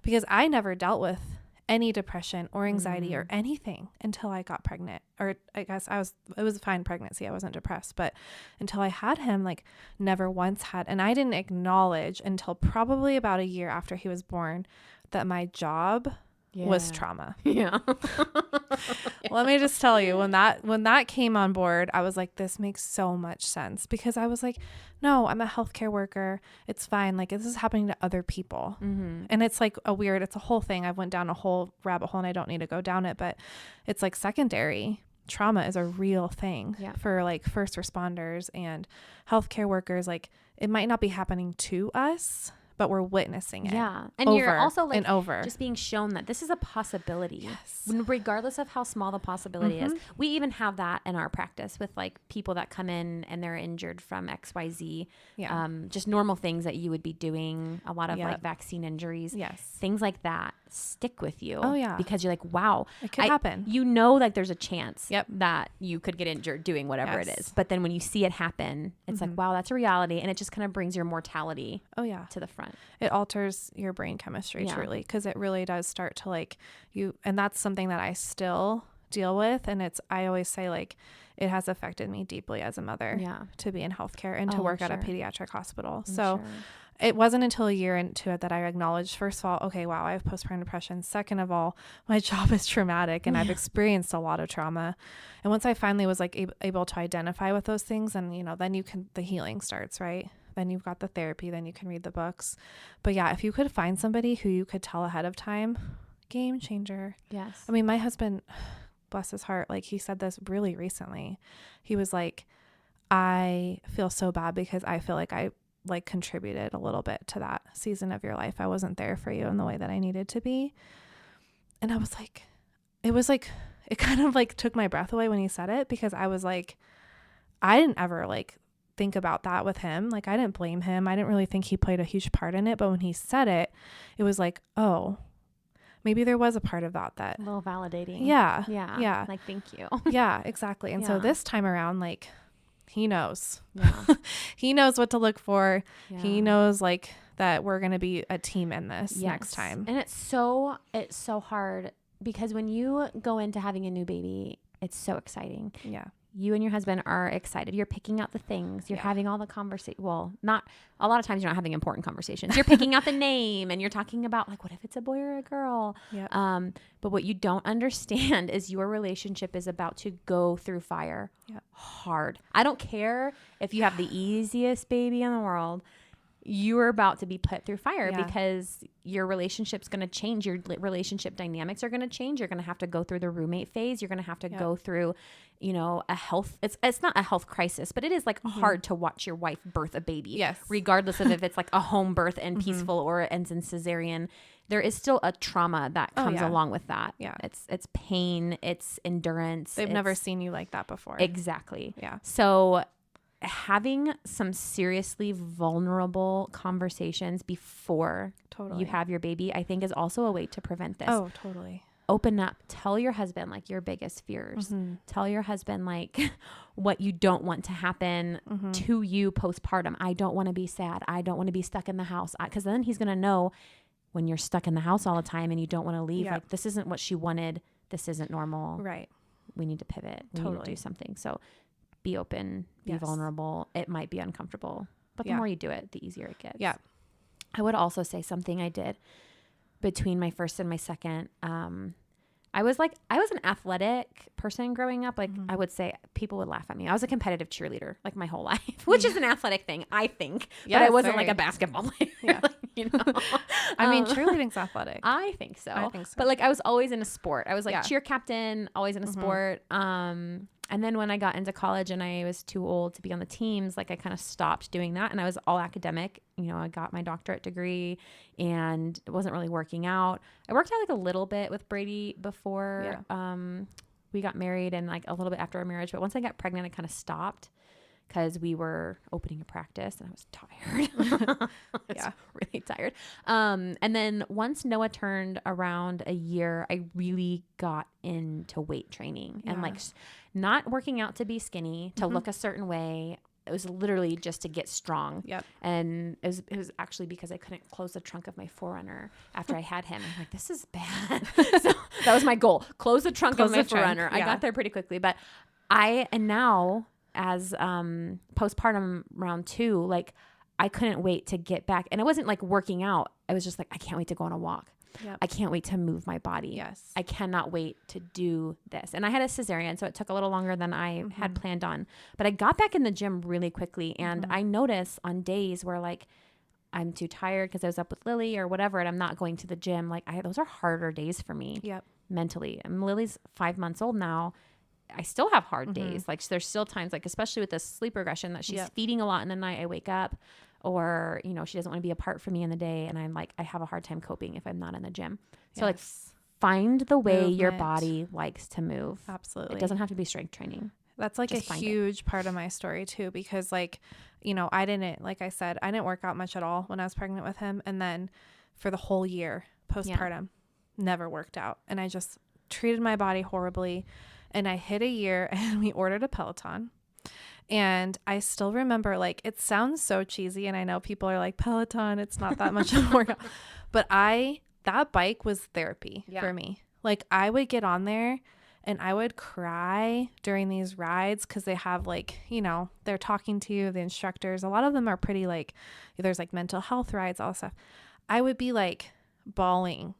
[SPEAKER 2] Because I never dealt with any depression or anxiety or anything until I got pregnant. Or I guess it was a fine pregnancy. I wasn't depressed, but until I had him, like never once had. And I didn't acknowledge until probably about a year after he was born that my job was trauma.
[SPEAKER 1] Yeah.
[SPEAKER 2] Let me just tell you, when that came on board, I was like, this makes so much sense, because I was like, no, I'm a healthcare worker. It's fine. Like this is happening to other people. And it's like it's a whole thing. I went down a whole rabbit hole and I don't need to go down it, but it's like secondary trauma is a real thing for like first responders and healthcare workers. Like it might not be happening to us, but we're witnessing it.
[SPEAKER 1] Yeah. And you're also like
[SPEAKER 2] over.
[SPEAKER 1] Just being shown that this is a possibility. Yes. Regardless of how small the possibility is. We even have that in our practice with like people that come in and they're injured from XYZ. Yeah. Just normal things that you would be doing. A lot of like vaccine injuries.
[SPEAKER 2] Yes.
[SPEAKER 1] Things like that stick with you.
[SPEAKER 2] Oh yeah.
[SPEAKER 1] Because you're like, wow.
[SPEAKER 2] It could happen.
[SPEAKER 1] Like there's a chance that you could get injured doing whatever it is. But then when you see it happen, it's like, wow, that's a reality. And it just kind of brings your mortality to the front.
[SPEAKER 2] It alters your brain chemistry truly, because it really does start to like you. And that's something that I still deal with. And I always say like, it has affected me deeply as a mother to be in healthcare and to work at a pediatric hospital. It wasn't until a year into it that I acknowledged, first of all, okay, wow, I have postpartum depression. Second of all, my job is traumatic and I've experienced a lot of trauma. And once I finally was like able to identify with those things, and then the healing starts, right? Then you've got the therapy, then you can read the books. But yeah, if you could find somebody who you could tell ahead of time, game changer.
[SPEAKER 1] Yes.
[SPEAKER 2] I mean, my husband, bless his heart, like he said this really recently. He was like, I feel so bad because I feel like I like contributed a little bit to that season of your life. I wasn't there for you in the way that I needed to be. And I was like, it kind of like took my breath away when he said it, because I was like, I didn't ever like think about that with him. Like, I didn't blame him. I didn't really think he played a huge part in it. But when he said it, it was like, oh, maybe there was a part of that.
[SPEAKER 1] A little validating.
[SPEAKER 2] Yeah.
[SPEAKER 1] Yeah.
[SPEAKER 2] Yeah.
[SPEAKER 1] Like, thank you.
[SPEAKER 2] Yeah, exactly. And so this time around, like, he knows.
[SPEAKER 1] Yeah.
[SPEAKER 2] He knows what to look for.
[SPEAKER 1] Yeah.
[SPEAKER 2] He knows like that we're going to be a team in this next time.
[SPEAKER 1] And it's so hard, because when you go into having a new baby, it's so exciting.
[SPEAKER 2] Yeah.
[SPEAKER 1] You and your husband are excited. You're picking out the things. You're having all the conversation. Well, not a lot of times you're not having important conversations. You're picking out the name and you're talking about like, what if it's a boy or a girl?
[SPEAKER 2] Yeah.
[SPEAKER 1] But what you don't understand is your relationship is about to go through fire hard. I don't care if you have the easiest baby in the world. You are about to be put through fire because your relationship's going to change. Your relationship dynamics are going to change. You're going to have to go through the roommate phase. You're going to have to go through, a health. It's not a health crisis, but it is like hard to watch your wife birth a baby.
[SPEAKER 2] Yes.
[SPEAKER 1] Regardless of if it's like a home birth and peaceful or it ends in cesarean, there is still a trauma that comes along with that.
[SPEAKER 2] Yeah.
[SPEAKER 1] It's pain. It's endurance.
[SPEAKER 2] They've never seen you like that before.
[SPEAKER 1] Exactly.
[SPEAKER 2] Yeah.
[SPEAKER 1] So having some seriously vulnerable conversations before you have your baby, I think is also a way to prevent this.
[SPEAKER 2] Oh, totally.
[SPEAKER 1] Open up. Tell your husband like your biggest fears. Tell your husband like what you don't want to happen to you postpartum. I don't want to be sad. I don't want to be stuck in the house. Because then he's going to know when you're stuck in the house all the time and you don't want to leave, like, this isn't what she wanted. This isn't normal.
[SPEAKER 2] Right.
[SPEAKER 1] We need to pivot. We need to do something. So be open, be vulnerable. It might be uncomfortable, but the more you do it, the easier it gets.
[SPEAKER 2] Yeah.
[SPEAKER 1] I would also say something I did between my first and my second. I was an athletic person growing up. Like I would say people would laugh at me. I was a competitive cheerleader like my whole life, which is an athletic thing, I think, but I wasn't like a basketball player.
[SPEAKER 2] Yeah. I mean, cheerleading's athletic.
[SPEAKER 1] I think so. But like I was always in a sport. I was like cheer captain, always in a sport. And then when I got into college and I was too old to be on the teams, like I kind of stopped doing that and I was all academic. I got my doctorate degree and it wasn't really working out. I worked out like a little bit with Brady before we got married and like a little bit after our marriage. But once I got pregnant, I kind of stopped because we were opening a practice and I was tired. Really tired. And then once Noah turned around a year, I really got into weight training and like not working out to be skinny, to look a certain way. It was literally just to get strong. Yep. And it was actually because I couldn't close the trunk of my 4Runner after I had him. I'm like, this is bad. So that was my goal. Close the trunk of my 4Runner. I got there pretty quickly. But now as postpartum round 2, like I couldn't wait to get back. And it wasn't like working out. I was just like, I can't wait to go on a walk. Yep. I can't wait to move my body.
[SPEAKER 2] Yes.
[SPEAKER 1] I cannot wait to do this. And I had a cesarean, so it took a little longer than I had planned on. But I got back in the gym really quickly. And I noticed on days where like I'm too tired because I was up with Lily or whatever, and I'm not going to the gym. Like those are harder days for me mentally. And Lily's 5 months old now. I still have hard days. Like there's still times, like especially with this sleep regression, that she's feeding a lot in the night. I wake up, or she doesn't want to be apart from me in the day, and I'm like, I have a hard time coping if I'm not in the gym. So like find the way your body likes to move.
[SPEAKER 2] Absolutely.
[SPEAKER 1] It doesn't have to be strength training.
[SPEAKER 2] That's like just a huge part of my story too, because like, I didn't work out much at all when I was pregnant with him. And then for the whole year postpartum, never worked out. And I just treated my body horribly. And I hit a year and we ordered a Peloton. And I still remember, like, it sounds so cheesy. And I know people are like, Peloton, it's not that much of a workout. But that bike was therapy for me. Like, I would get on there and I would cry during these rides because they have like, they're talking to you, the instructors. A lot of them are pretty like, there's like mental health rides, all that stuff. I would be like bawling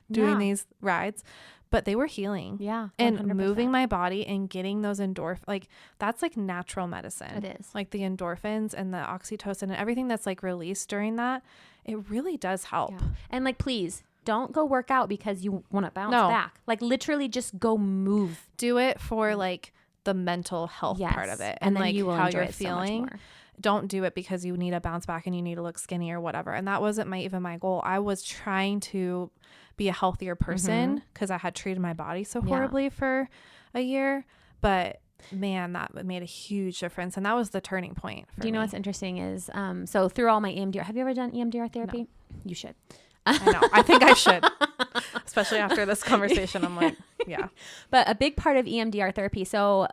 [SPEAKER 2] doing these rides. But they were healing. Yeah. 100%. And moving my body and getting those like that's like natural medicine.
[SPEAKER 1] It is.
[SPEAKER 2] Like the endorphins and the oxytocin and everything that's like released during that, it really does help.
[SPEAKER 1] Yeah. And like, please don't go work out because you want to bounce back. Like literally just go move.
[SPEAKER 2] Do it for like the mental health part of it. And like
[SPEAKER 1] you will
[SPEAKER 2] how
[SPEAKER 1] enjoy
[SPEAKER 2] you're
[SPEAKER 1] it
[SPEAKER 2] feeling.
[SPEAKER 1] So much more.
[SPEAKER 2] don't do it because you need to bounce back and you need to look skinny or whatever. And that wasn't even my goal. I was trying to be a healthier person because I had treated my body so horribly for a year. But man, that made a huge difference. And that was the turning point for me.
[SPEAKER 1] Do you know what's interesting is, so through all my EMDR, have you ever done EMDR therapy? No. You should.
[SPEAKER 2] I know. I think I should, especially after this conversation. I'm like, yeah.
[SPEAKER 1] But a big part of EMDR therapy. So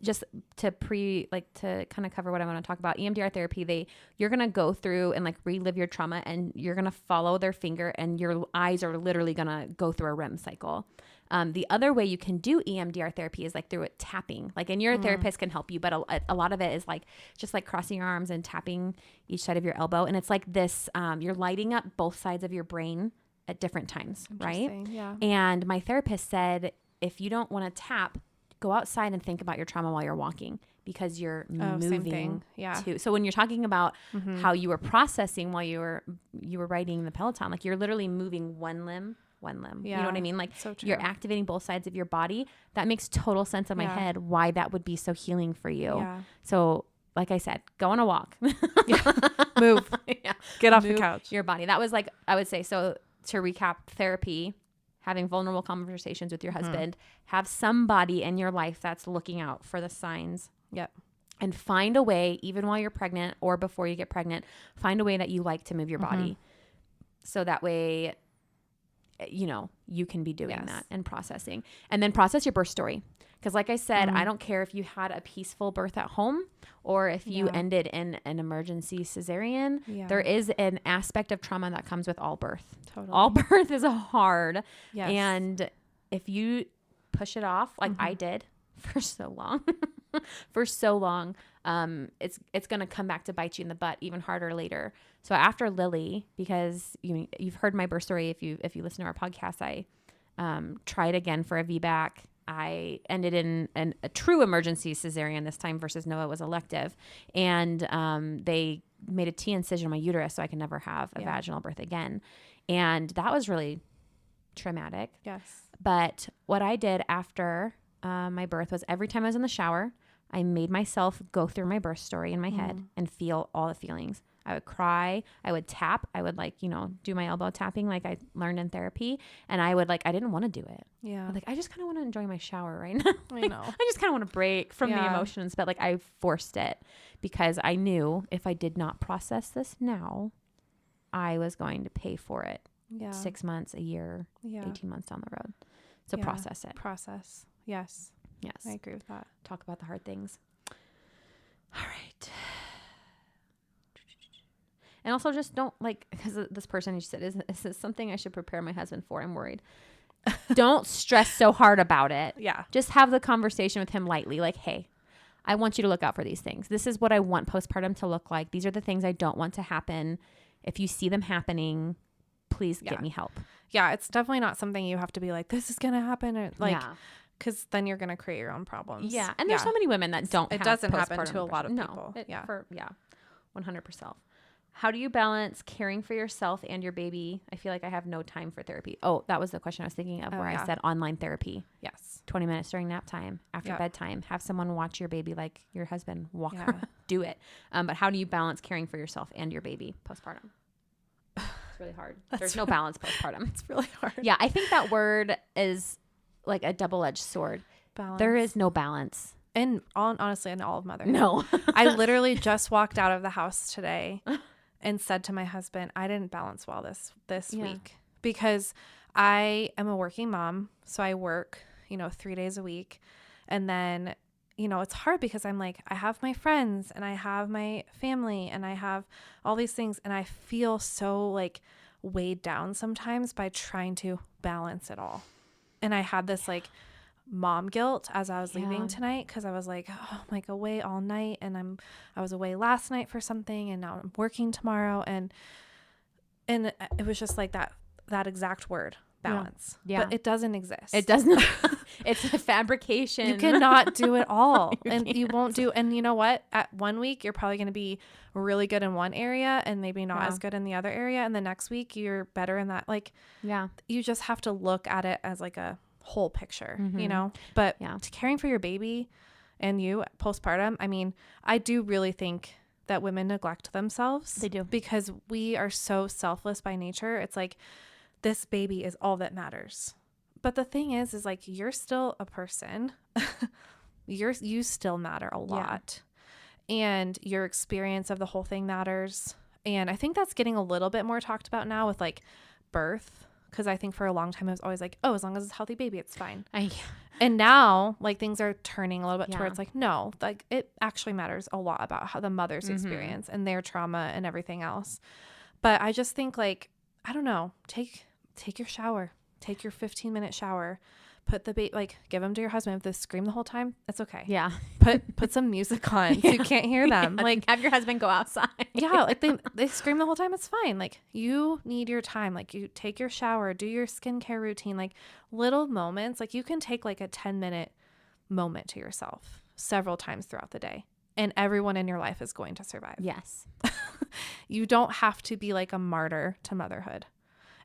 [SPEAKER 1] just to kind of cover what I want to talk about, EMDR therapy, you're going to go through and like relive your trauma, and you're going to follow their finger, and your eyes are literally going to go through a REM cycle. The other way you can do EMDR therapy is like through it tapping, like, and your therapist can help you, but a lot of it is like just like crossing your arms and tapping each side of your elbow. And it's like this, you're lighting up both sides of your brain at different times. Right.
[SPEAKER 2] Yeah.
[SPEAKER 1] And my therapist said, if you don't want to tap, go outside and think about your trauma while you're walking, because you're moving too. So when you're talking about how you were processing while you were riding the Peloton, like you're literally moving one limb. Yeah. You know what I mean? Like so you're activating both sides of your body. That makes total sense in my head why that would be so healing for you. Yeah. So like I said, go on a walk.
[SPEAKER 2] Move. Get off the couch.
[SPEAKER 1] Your body. That was like, I would say, so to recap, therapy, having vulnerable conversations with your husband, have somebody in your life that's looking out for the signs.
[SPEAKER 2] Yep.
[SPEAKER 1] And find a way, even while you're pregnant or before you get pregnant, find a way that you like to move your body. So that way, you know, you can be doing that and processing. And then process your birth story. Because like I said, I don't care if you had a peaceful birth at home or if you ended in an emergency cesarean. Yeah. There is an aspect of trauma that comes with all birth. Totally. All birth is hard. Yes. And if you push it off, like I did for so long, it's going to come back to bite you in the butt even harder later. So after Lily, because you've heard my birth story, if you listen to our podcast, I tried again for a VBAC. I ended in a true emergency cesarean this time versus Noah was elective. And they made a T incision on my uterus so I could never have a vaginal birth again. And that was really traumatic.
[SPEAKER 2] Yes.
[SPEAKER 1] But what I did after my birth was every time I was in the shower, I made myself go through my birth story in my head and feel all the feelings. I would cry. I would tap. I would do my elbow tapping like I learned in therapy. And I would I didn't want to do it. Yeah. I just kind of want to enjoy my shower right now. I know. I just kind of want to break from the emotions, but I forced it because I knew if I did not process this now, I was going to pay for it 6 months, a year, 18 months down the road. So process it.
[SPEAKER 2] Process. Yes.
[SPEAKER 1] Yes.
[SPEAKER 2] I agree with that.
[SPEAKER 1] Talk about the hard things. All right. And also just don't because this person you said, is this something I should prepare my husband for? I'm worried. Don't stress so hard about it.
[SPEAKER 2] Yeah.
[SPEAKER 1] Just have the conversation with him lightly. Like, hey, I want you to look out for these things. This is what I want postpartum to look like. These are the things I don't want to happen. If you see them happening, please get me help.
[SPEAKER 2] Yeah. It's definitely not something you have to be like, this is going to happen. Or because then you're going to create your own problems.
[SPEAKER 1] Yeah. And there's so many women that don't
[SPEAKER 2] It doesn't happen to a lot of people.
[SPEAKER 1] 100%. How do you balance caring for yourself and your baby? I feel like I have no time for therapy. Oh, that was the question I was thinking of I said online therapy.
[SPEAKER 2] Yes.
[SPEAKER 1] 20 minutes during nap time, after bedtime. Have someone watch your baby like your husband. Walk her. Do it. But how do you balance caring for yourself and your baby postpartum? It's really hard. There's no balance postpartum.
[SPEAKER 2] It's really hard.
[SPEAKER 1] Yeah, I think that word is like a double-edged sword. Balance. There is no balance.
[SPEAKER 2] And honestly, in all of motherhood.
[SPEAKER 1] No.
[SPEAKER 2] I literally just walked out of the house today and said to my husband, I didn't balance well this week because I am a working mom. So I work, 3 days a week. And then, it's hard because I'm like, I have my friends and I have my family and I have all these things. And I feel so weighed down sometimes by trying to balance it all. And I had this mom guilt as I was leaving tonight because I was like, oh, I'm away all night and I was away last night for something and now I'm working tomorrow and it was just that exact word, balance. Yeah. But it doesn't exist.
[SPEAKER 1] It doesn't. It's a fabrication.
[SPEAKER 2] You cannot do it all. You won't do. And you know what? At 1 week, you're probably going to be really good in one area and maybe not as good in the other area. And the next week you're better in that. You just have to look at it as a whole picture, but caring for your baby and you postpartum, I mean, I do really think that women neglect themselves.
[SPEAKER 1] They do.
[SPEAKER 2] Because we are so selfless by nature. It's like, this baby is all that matters. But the thing is like, you're still a person. You still matter a lot. And your experience of the whole thing matters. And I think that's getting a little bit more talked about now with like birth. Because I think for a long time it was always like, oh, as long as it's a healthy baby, it's fine. And now like things are turning a little bit towards like, no, like it actually matters a lot about how the mother's experience and their trauma and everything else. But I just think like, I don't know, take your shower, take your 15-minute shower, put the baby, like give them to your husband. If they scream the whole time, it's okay.
[SPEAKER 1] Yeah.
[SPEAKER 2] Put some music on so you can't hear them. Like
[SPEAKER 1] have your husband go outside.
[SPEAKER 2] Yeah. Like they scream the whole time. It's fine. Like you need your time. Like you take your shower, do your skincare routine, like little moments. Like you can take like a 10-minute moment to yourself several times throughout the day. And everyone in your life is going to survive.
[SPEAKER 1] Yes.
[SPEAKER 2] You don't have to be like a martyr to motherhood.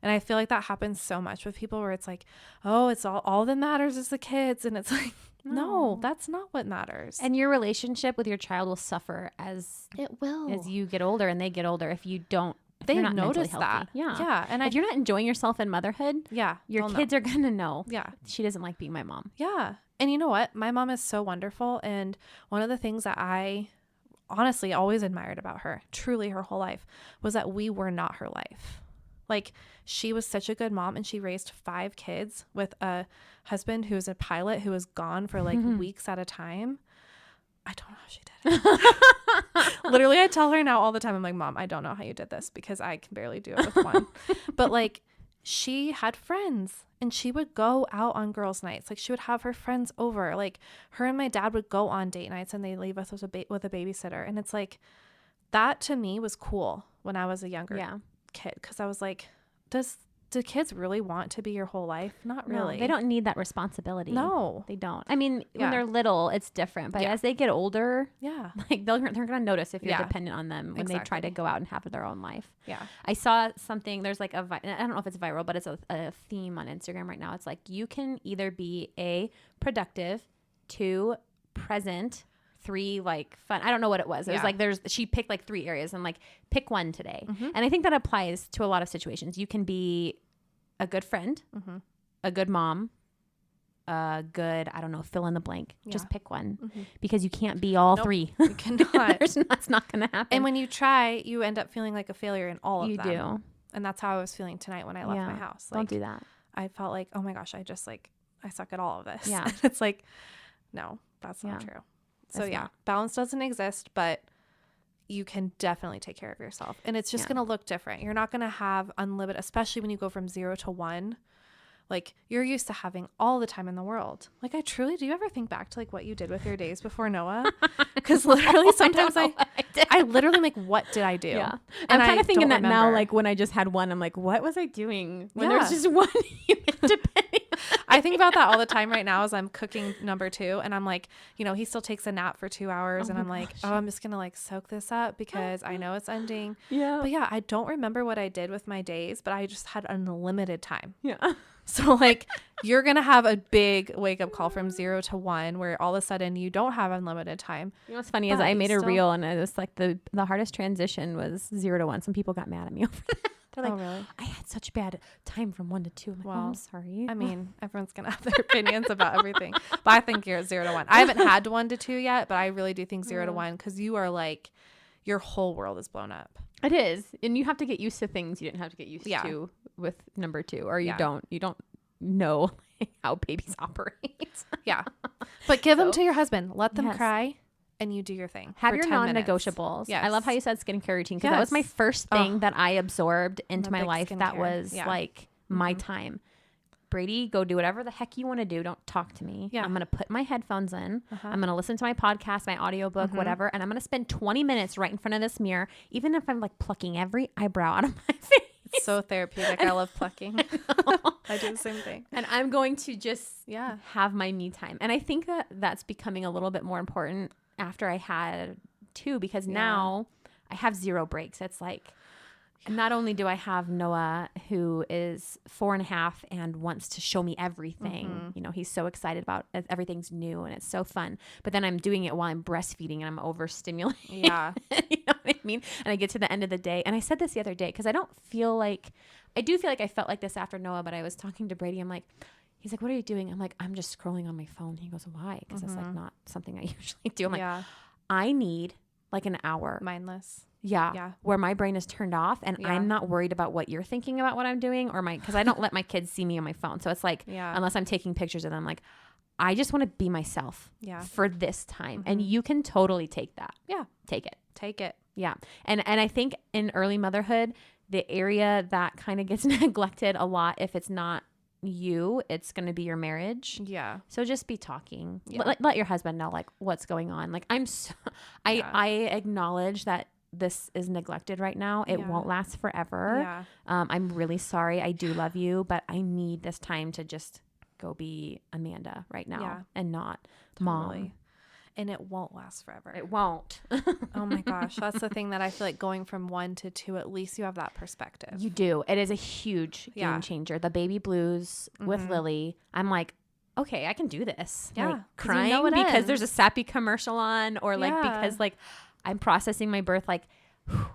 [SPEAKER 2] And I feel like that happens so much with people where it's like, oh, it's all that matters is the kids. And it's like, no, that's not what matters.
[SPEAKER 1] And your relationship with your child will suffer as you get older and they get older if you don't.
[SPEAKER 2] They notice that.
[SPEAKER 1] Yeah.
[SPEAKER 2] Yeah. And
[SPEAKER 1] if you're not enjoying yourself in motherhood, your kids are going to know.
[SPEAKER 2] Yeah.
[SPEAKER 1] She doesn't like being my mom.
[SPEAKER 2] Yeah. And you know what? My mom is so wonderful. And one of the things that I honestly always admired about her, truly her whole life, was that we were not her life. Like she was such a good mom and she raised 5 kids with a husband who was a pilot who was gone for like weeks at a time. I don't know how she did it. Literally, I tell her now all the time, I'm like, Mom, I don't know how you did this because I can barely do it with one. But like she had friends and she would go out on girls' nights. Like she would have her friends over. Like her and my dad would go on date nights and they leave us with a babysitter. And it's like, that to me was cool when I was a younger kid. Because I was like, do kids really want to be your whole life? Not really.
[SPEAKER 1] No, they don't need that responsibility.
[SPEAKER 2] No,
[SPEAKER 1] they don't. I mean, when they're little, it's different. But as they get older, like they're going to notice if you're dependent on them when they try to go out and have their own life. Yeah. I saw something, there's like I don't know if it's viral, but it's a theme on Instagram right now. It's like you can either be A, productive, 2, present, 3, like fun. I don't know what it was. It was like she picked like 3 areas and like pick one today. And I think that applies to a lot of situations. You can be a good friend, a good mom, a good, I don't know, fill in the blank. Just pick one because you can't be all 3.
[SPEAKER 2] You cannot.
[SPEAKER 1] That's not going to happen.
[SPEAKER 2] And when you try, you end up feeling like a failure in all of them.
[SPEAKER 1] You do.
[SPEAKER 2] And that's how I was feeling tonight when I left my house. Like,
[SPEAKER 1] don't do that.
[SPEAKER 2] I felt like, oh my gosh, I suck at all of this.
[SPEAKER 1] Yeah.
[SPEAKER 2] And it's like, no, that's not true. So balance doesn't exist, but you can definitely take care of yourself. And it's just going to look different. You're not going to have unlimited, especially when you go from 0 to 1. Like you're used to having all the time in the world. Like do you ever think back to like what you did with your days before Noah? Because literally sometimes I literally like, what did I do?
[SPEAKER 1] Yeah.
[SPEAKER 2] And
[SPEAKER 1] I'm kind of thinking that now, like when I just had one, I'm like, what was I doing when there's just one independent?
[SPEAKER 2] I think about that all the time right now as I'm cooking number 2 and I'm like, he still takes a nap for 2 hours and I'm like, I'm just going to like soak this up because I know it's ending. Yeah. But I don't remember what I did with my days, but I just had unlimited time. Yeah. So like you're going to have a big wake up call from 0 to 1 where all of a sudden you don't have unlimited time.
[SPEAKER 1] You know what's funny is I made a reel and it was like the hardest transition was 0 to 1. Some people got mad at me over that. They're like, oh, really? I had such bad time from 1 to 2. I'm like, well, I'm sorry.
[SPEAKER 2] I mean, everyone's going to have their opinions about everything. But I think you're at 0 to 1. I haven't had 1 to 2 yet, but I really do think 0 to 1 because you are like, your whole world is blown up.
[SPEAKER 1] It is. And you have to get used to things you didn't have to get used to with number 2. Or you don't know how babies operate.
[SPEAKER 2] Yeah. But give them to your husband. Let them cry. And you do your thing.
[SPEAKER 1] Have your non-negotiables. Yes. I love how you said skincare routine because that was my first thing that I absorbed into my life. That was like my time. Brady, go do whatever the heck you want to do. Don't talk to me. Yeah. I'm going to put my headphones in. I'm going to listen to my podcast, my audiobook, whatever. And I'm going to spend 20 minutes right in front of this mirror, even if I'm like plucking every eyebrow out of my face.
[SPEAKER 2] It's so therapeutic. I love plucking. I do the same thing.
[SPEAKER 1] And I'm going to just have my me time. And I think that that's becoming a little bit more important after I had 2 because now I have 0 breaks. It's like not only do I have Noah, who is 4.5 and wants to show me everything, you know, he's so excited about everything's new and it's so fun, but then I'm doing it while I'm breastfeeding and I'm overstimulated.
[SPEAKER 2] Yeah.
[SPEAKER 1] You know what I mean? And I get to the end of the day, and I said this the other day, because I do feel like I felt like this after Noah, but I was talking to Brady. I'm like, he's like, what are you doing? I'm like, I'm just scrolling on my phone. He goes, why? Because it's like not something I usually do. I'm like, I need like an hour.
[SPEAKER 2] Mindless.
[SPEAKER 1] Yeah. Where my brain is turned off and I'm not worried about what you're thinking about what I'm doing because I don't let my kids see me on my phone. So it's like, unless I'm taking pictures of them, like, I just want to be myself for this time. And you can totally take that. Yeah. Take it. Yeah. And I think in early motherhood, the area that kind of gets neglected a lot, if it's not you, it's going to be your marriage. Yeah. So just be talking. Let your husband know like what's going on. Like I acknowledge that this is neglected right now. It won't last forever. Yeah. I'm really sorry. I do love you, but I need this time to just go be Amanda right now and not Mom.
[SPEAKER 2] And it won't last forever.
[SPEAKER 1] It won't.
[SPEAKER 2] Oh my gosh. That's the thing that I feel like going from 1 to 2, at least you have that perspective.
[SPEAKER 1] You do. It is a huge game changer. The baby blues with Lily. I'm like, okay, I can do this. Yeah. Like, crying you know because there's a sappy commercial on, or like because like I'm processing my birth, like, whew,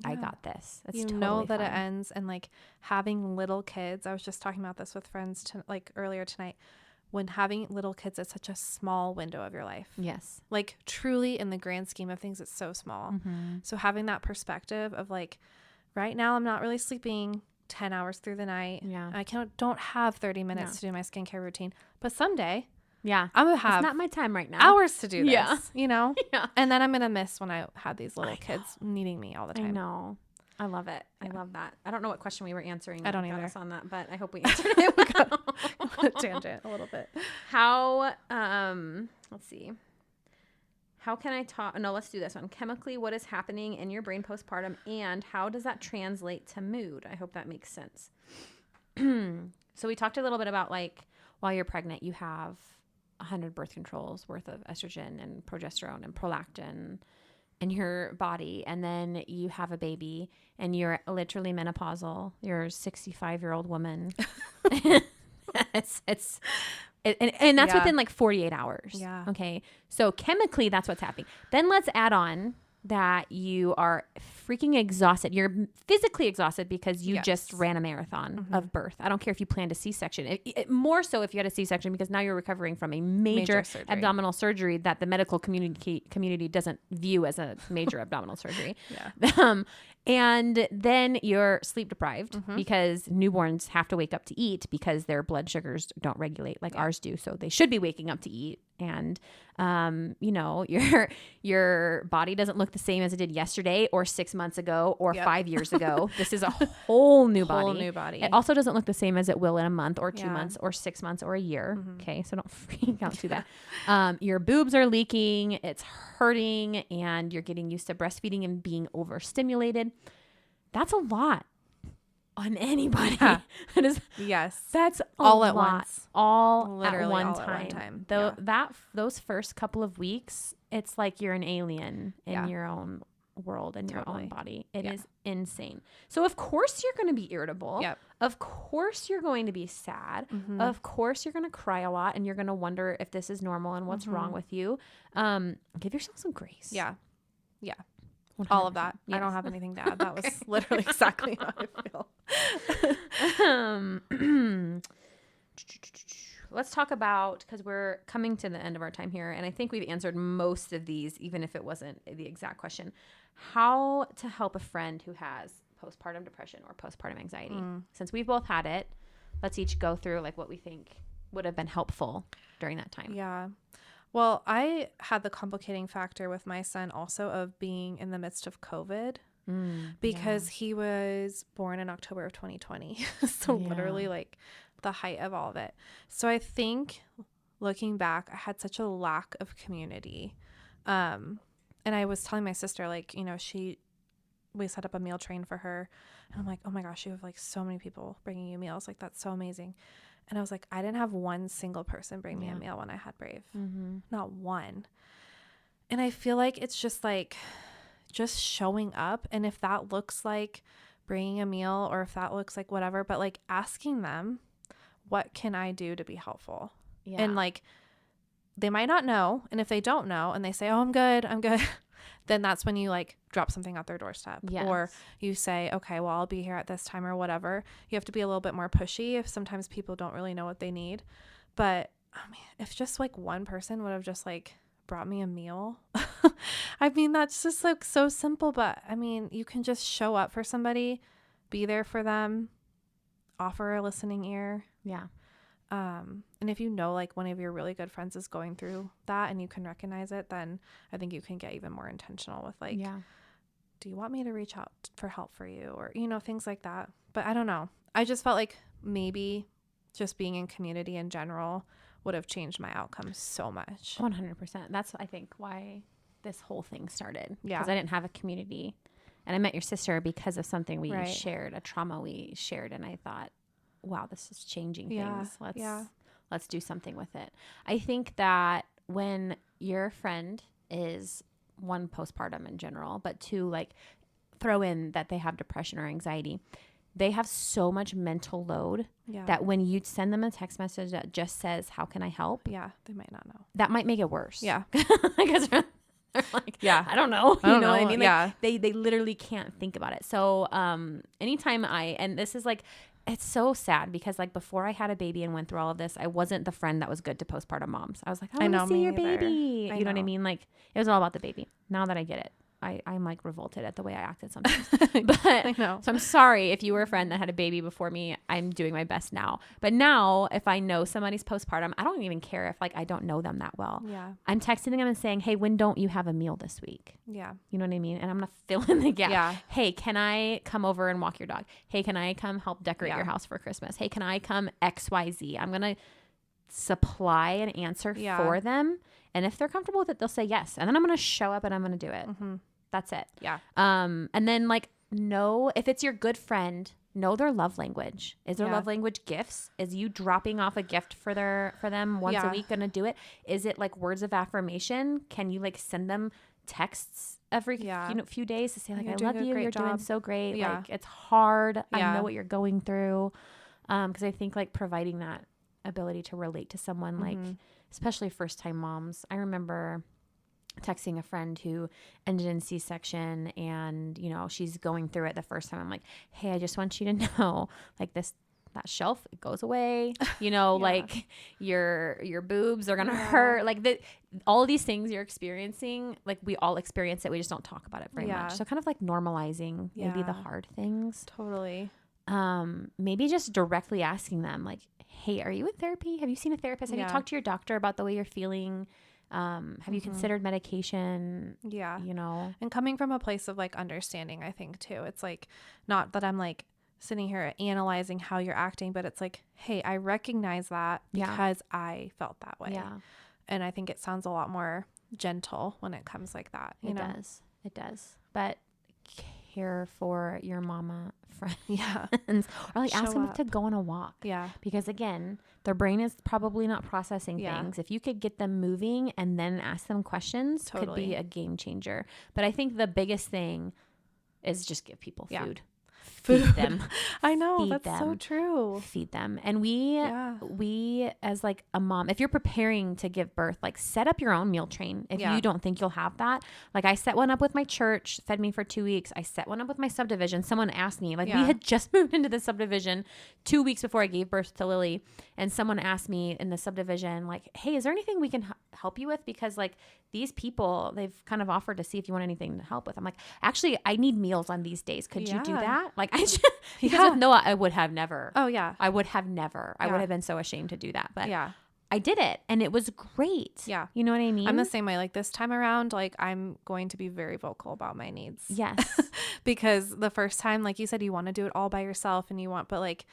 [SPEAKER 1] I got this. That's totally
[SPEAKER 2] know that
[SPEAKER 1] fine.
[SPEAKER 2] it ends. And like having little kids, I was just talking about this with friends like earlier tonight. When having little kids, it's such a small window of your life. Yes. Like truly in the grand scheme of things, it's so small. So having that perspective of like, right now I'm not really sleeping 10 hours through the night. Yeah. I don't have 30 minutes to do my skincare routine, but someday I'm going to have
[SPEAKER 1] it's not my time right now.
[SPEAKER 2] Hours to do this, you know? Yeah. And then I'm going to miss when I had these little kids needing me all the time.
[SPEAKER 1] I know. I love it. Yeah. I love that. I don't know what question we were answering.
[SPEAKER 2] I don't either.
[SPEAKER 1] On that, but I hope we answered it. We got
[SPEAKER 2] a tangent a little bit.
[SPEAKER 1] How, let's see. How can I talk? No, let's do this one. Chemically, what is happening in your brain postpartum and how does that translate to mood? I hope that makes sense. So we talked a little bit about like while you're pregnant, you have 100 birth controls worth of estrogen and progesterone and prolactin in your body, and then you have a baby and you're literally menopausal. You're a 65-year-old woman. And that's within like 48 hours. Yeah. Okay. So chemically, that's what's happening. Then let's add on that you are freaking exhausted. You're physically exhausted because you just ran a marathon of birth. I don't care if you planned a C-section. More so if you had a C-section, because now you're recovering from a major abdominal surgery that the medical community doesn't view as a major abdominal surgery. Yeah. And then you're sleep deprived because newborns have to wake up to eat because their blood sugars don't regulate like ours do. So they should be waking up to eat. And, you know, your body doesn't look the same as it did yesterday or 6 months ago or 5 years ago. This is a whole new body. It also doesn't look the same as it will in a month or 2 months or 6 months or a year. Okay. So don't freak out to that. Your boobs are leaking, it's hurting, and you're getting used to breastfeeding and being overstimulated. That's a lot on anybody. Yeah. That is, that's
[SPEAKER 2] all at once.
[SPEAKER 1] Literally at one time. Though those first couple of weeks, it's like you're an alien in your own world and your own body. It is insane. So of course you're going to be irritable. Yep. Of course you're going to be sad. Of course you're going to cry a lot and you're going to wonder if this is normal and what's wrong with you. Give yourself some grace.
[SPEAKER 2] Yeah. Yeah. 100%. All of that. Yes. I don't have anything to add. That was literally exactly how I
[SPEAKER 1] feel. Let's talk about, because we're coming to the end of our time here, and I think we've answered most of these, even if it wasn't the exact question. How to help a friend who has postpartum depression or postpartum anxiety. Since we've both had it, let's each go through like what we think would have been helpful during that time.
[SPEAKER 2] Yeah. Well, I had the complicating factor with my son also of being in the midst of COVID because he was born in October of 2020. So literally like the height of all of it. So I think looking back, I had such a lack of community. And I was telling my sister, like, you know, we set up a meal train for her and I'm like, oh my gosh, you have like so many people bringing you meals. Like, that's so amazing. And I was like, I didn't have one single person bring me a meal when I had Brave. Not one. And I feel like it's just like, just showing up. And if that looks like bringing a meal or if that looks like whatever, but like asking them, what can I do to be helpful? Yeah. And like, they might not know. And if they don't know and they say, oh, I'm good, then that's when you like drop something at their doorstep. Yes. Or you say, okay, well, I'll be here at this time or whatever. You have to be a little bit more pushy if sometimes people don't really know what they need. But I mean, if just like one person would have just like brought me a meal, I mean, that's just like so simple. But I mean, you can just show up for somebody, be there for them, offer a listening ear.
[SPEAKER 1] Yeah.
[SPEAKER 2] And if you know, like one of your really good friends is going through that and you can recognize it, then I think you can get even more intentional with like, do you want me to reach out for help for you? Or, you know, things like that. But I don't know. I just felt like maybe just being in community in general would have changed my outcome so much.
[SPEAKER 1] 100%. That's, I think, why this whole thing started. Yeah. Because I didn't have a community. And I met your sister because of something we shared, a trauma we shared. And I thought, wow, this is changing things. Let's do something with it. I think that when your friend is, one, postpartum in general, but two, like throw in that they have depression or anxiety, they have so much mental load that when you send them a text message that just says, how can I help?
[SPEAKER 2] Yeah, they might not know.
[SPEAKER 1] That might make it worse.
[SPEAKER 2] Yeah.
[SPEAKER 1] Because they're like, I don't know. You know what I mean? Like,
[SPEAKER 2] yeah.
[SPEAKER 1] They literally can't think about it. So anytime and this is like, it's so sad because like before I had a baby and went through all of this, I wasn't the friend that was good to postpartum moms. I was like, I want to see your baby. You know what I mean? Like it was all about the baby. Now that I get it, I'm like revolted at the way I acted sometimes. But I know. So I'm sorry if you were a friend that had a baby before me. I'm doing my best now. But now if I know somebody's postpartum, I don't even care if like I don't know them that well.
[SPEAKER 2] Yeah.
[SPEAKER 1] I'm texting them and saying, hey, when don't you have a meal this week?
[SPEAKER 2] Yeah.
[SPEAKER 1] You know what I mean? And I'm going to fill in the gap.
[SPEAKER 2] Yeah.
[SPEAKER 1] Hey, can I come over and walk your dog? Hey, can I come help decorate your house for Christmas? Hey, can I come XYZ? I'm going to supply an answer for them. And if they're comfortable with it, they'll say yes. And then I'm going to show up and I'm going to do it.
[SPEAKER 2] Mm-hmm.
[SPEAKER 1] That's it.
[SPEAKER 2] Yeah.
[SPEAKER 1] And then like, know if it's your good friend, know their love language. Is their love language gifts? Is you dropping off a gift for them once a week going to do it? Is it like words of affirmation? Can you like send them texts every few days to say like, I love you. You're doing so great.
[SPEAKER 2] Yeah.
[SPEAKER 1] Like it's hard. I know what you're going through. Cause I think like providing that ability to relate to someone, like especially first time moms. I remember texting a friend who ended in C-section and, you know, she's going through it the first time. I'm like, hey, I just want you to know like that shelf, it goes away, you know, like your boobs are going to hurt. Like all of these things you're experiencing, like we all experience it. We just don't talk about it very much. So kind of like normalizing maybe the hard things.
[SPEAKER 2] Totally.
[SPEAKER 1] Maybe just directly asking them like, hey, are you in therapy? Have you seen a therapist? Have you talked to your doctor about the way you're feeling? Have you considered medication?
[SPEAKER 2] Yeah.
[SPEAKER 1] You know,
[SPEAKER 2] and coming from a place of like understanding, I think too, it's like not that I'm like sitting here analyzing how you're acting, but it's like, hey, I recognize that because I felt that way.
[SPEAKER 1] Yeah.
[SPEAKER 2] And I think it sounds a lot more gentle when it comes like that.
[SPEAKER 1] It does. But care for your mama friends. Yeah. Or like ask them to go on a walk.
[SPEAKER 2] Yeah.
[SPEAKER 1] Because again, their brain is probably not processing things. If you could get them moving and then ask them questions, could be a game changer. But I think the biggest thing is just give people food. Feed them.
[SPEAKER 2] I know. That's so true.
[SPEAKER 1] Feed them. And we as like a mom, if you're preparing to give birth, like set up your own meal train. If you don't think you'll have that, like I set one up with my church, fed me for 2 weeks. I set one up with my subdivision. Someone asked me, like we had just moved into the subdivision 2 weeks before I gave birth to Lily. And someone asked me in the subdivision, like, hey, is there anything we can help you with? Because like these people, they've kind of offered to see if you want anything to help with. I'm like, actually, I need meals on these days. Could you do that? Like I just, because with Noah, I would have never.
[SPEAKER 2] Oh yeah.
[SPEAKER 1] I would have never. I would have been so ashamed to do that. But I did it and it was great.
[SPEAKER 2] Yeah.
[SPEAKER 1] You know what I mean?
[SPEAKER 2] I'm the same way. Like this time around, like I'm going to be very vocal about my needs.
[SPEAKER 1] Yes.
[SPEAKER 2] Because the first time, like you said, you want to do it all by yourself and but like,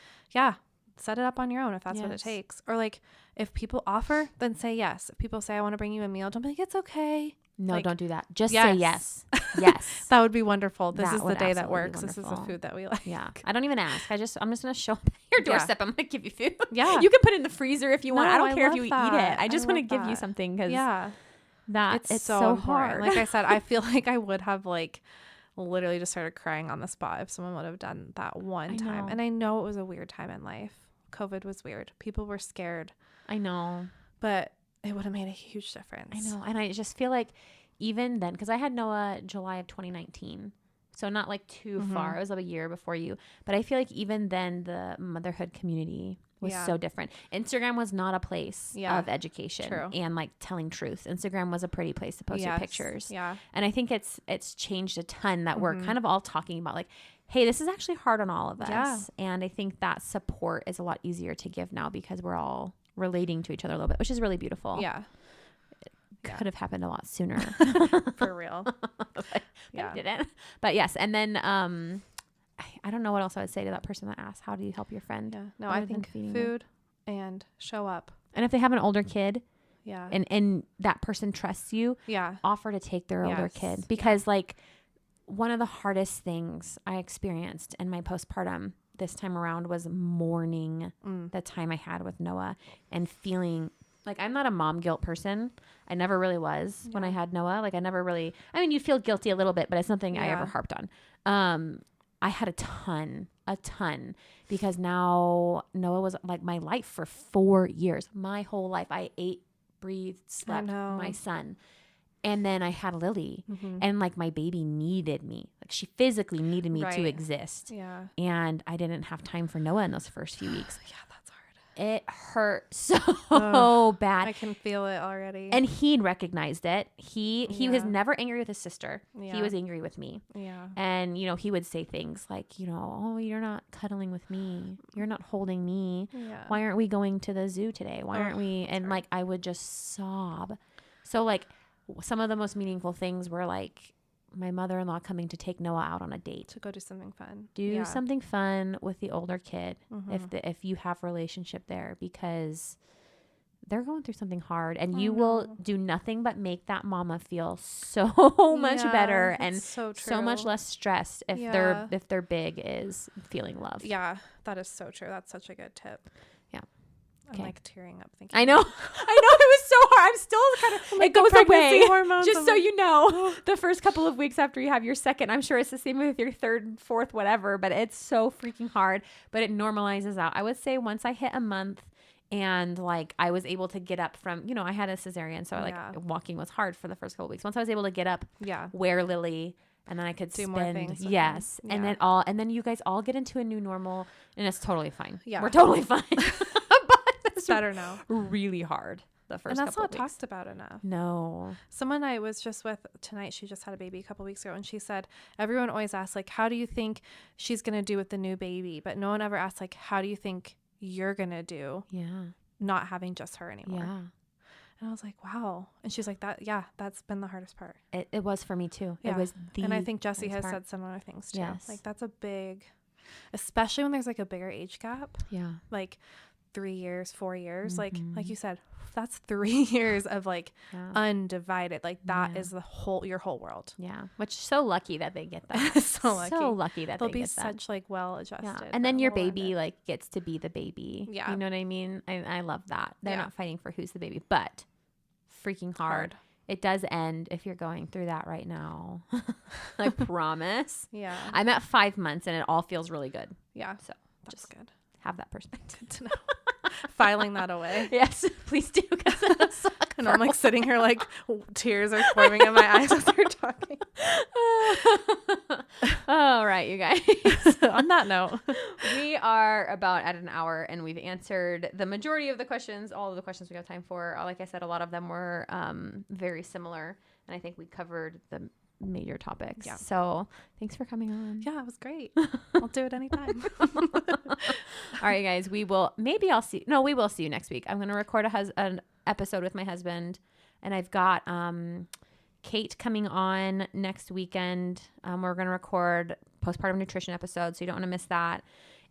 [SPEAKER 2] set it up on your own if that's what it takes. Or like if people offer, then say yes. If people say, I want to bring you a meal, don't be like, it's okay.
[SPEAKER 1] No, like, don't do that. Just say yes. Yes.
[SPEAKER 2] That would be wonderful. This is the day that works. This is the food that we like.
[SPEAKER 1] Yeah. I don't even ask. I'm just going to show up at your doorstep. I'm going to give you food.
[SPEAKER 2] Yeah.
[SPEAKER 1] You can put it in the freezer if you want. I don't care if you eat it. I just want to give you something because it's so hard.
[SPEAKER 2] Like I said, I feel like I would have like literally just started crying on the spot if someone would have done that one time. And I know it was a weird time in life. COVID was weird. People were scared.
[SPEAKER 1] I know.
[SPEAKER 2] But it would have made a huge difference.
[SPEAKER 1] I know. And I just feel like even then, because I had Noah July of 2019. So not like too far. It was like a year before you. But I feel like even then the motherhood community was so different. Instagram was not a place of education and like telling truth. Instagram was a pretty place to post your pictures. Yeah. And I think it's changed a ton that we're kind of all talking about like, hey, this is actually hard on all of us. Yeah. And I think that support is a lot easier to give now because we're all relating to each other a little bit, which is really beautiful.
[SPEAKER 2] Yeah.
[SPEAKER 1] Could have happened a lot sooner.
[SPEAKER 2] For real.
[SPEAKER 1] But it didn't. But yes. And then I don't know what else I would say to that person that asked, how do you help your friend?
[SPEAKER 2] Yeah. No, I think food and show up.
[SPEAKER 1] And if they have an older kid and that person trusts you, offer to take their older kid. Because like one of the hardest things I experienced in my postpartum this time around was mourning the time I had with Noah and feeling like I'm not a mom guilt person. I never really was when I had Noah. Like I never really, I mean, you feel guilty a little bit, but it's nothing I ever harped on. I had a ton because now Noah was like my life for 4 years, my whole life. I ate, breathed, slept my son. And then I had Lily and like my baby needed me. Like she physically needed me to exist. Yeah. And I didn't have time for Noah in those first few weeks.
[SPEAKER 2] Yeah, that's hard.
[SPEAKER 1] It hurt so bad.
[SPEAKER 2] I can feel it already.
[SPEAKER 1] And he'd recognized it. He was never angry with his sister. Yeah. He was angry with me. Yeah. And, you know, he would say things like, you know, oh, you're not cuddling with me. You're not holding me. Yeah. Why aren't we going to the zoo today? Why aren't we? And like, I would just sob. So like some of the most meaningful things were like my mother-in-law coming to take Noah out on a date.
[SPEAKER 2] To go do something fun.
[SPEAKER 1] Do something fun with the older kid if you have relationship there, because they're going through something hard and you will do nothing but make that mama feel so much better and so much less stressed if their big is feeling love.
[SPEAKER 2] Yeah, that is so true. That's such a good tip. Yeah. I'm like tearing up thinking.
[SPEAKER 1] I know. It was so hard. I'm still kind of, like it goes away. Hormones, just so you know, the first couple of weeks after you have your second, I'm sure it's the same with your third, fourth, whatever, but it's so freaking hard, but it normalizes out. I would say once I hit a month and like I was able to get up from, you know, I had a cesarean. So like walking was hard for the first couple of weeks. Once I was able to get up, wear Lily, and then I could do more things. Yes. Yeah. And then you guys all get into a new normal and it's totally fine. Yeah. We're totally fine.
[SPEAKER 2] It's better now.
[SPEAKER 1] Really hard the first couple of weeks.
[SPEAKER 2] And that's not talked about enough.
[SPEAKER 1] No.
[SPEAKER 2] Someone I was just with tonight, she just had a baby a couple of weeks ago, and she said everyone always asks like, how do you think she's gonna do with the new baby? But no one ever asks like, how do you think you're gonna do? Yeah. Not having just her anymore. Yeah. And I was like, wow. And she's like, that's been the hardest part.
[SPEAKER 1] It was for me too. Yeah. It was
[SPEAKER 2] and I think Jessie has said similar things too. Yes. Like that's a big, especially when there's like a bigger age gap. Yeah. Like 3 years, 4 years, like you said, that's 3 years of like undivided, like that is your whole world.
[SPEAKER 1] Yeah. Which so lucky that they get that. So lucky that
[SPEAKER 2] they'll be such like well adjusted.
[SPEAKER 1] Yeah. And then your baby like gets to be the baby. Yeah. You know what I mean? I love that. They're not fighting for who's the baby, but freaking hard. It does end if you're going through that right now. I promise. Yeah. I'm at 5 months and it all feels really good.
[SPEAKER 2] Yeah.
[SPEAKER 1] So
[SPEAKER 2] that's just good.
[SPEAKER 1] Have that perspective.
[SPEAKER 2] Good to know. Filing that away.
[SPEAKER 1] Yes, please do.
[SPEAKER 2] And I'm like sitting here like tears are forming in my eyes as you're talking.
[SPEAKER 1] All right, you guys.
[SPEAKER 2] On that note,
[SPEAKER 1] we are about at an hour and we've answered the majority of the questions, all of the questions we have time for. Like I said, a lot of them were very similar. And I think we covered the major topics. Yeah. So thanks for coming on.
[SPEAKER 2] Yeah, it was great. I'll do it anytime.
[SPEAKER 1] All right, guys, we will see you next week. I'm going to record an episode with my husband, and I've got Kate coming on next weekend. We're going to record postpartum nutrition episode, so you don't want to miss that.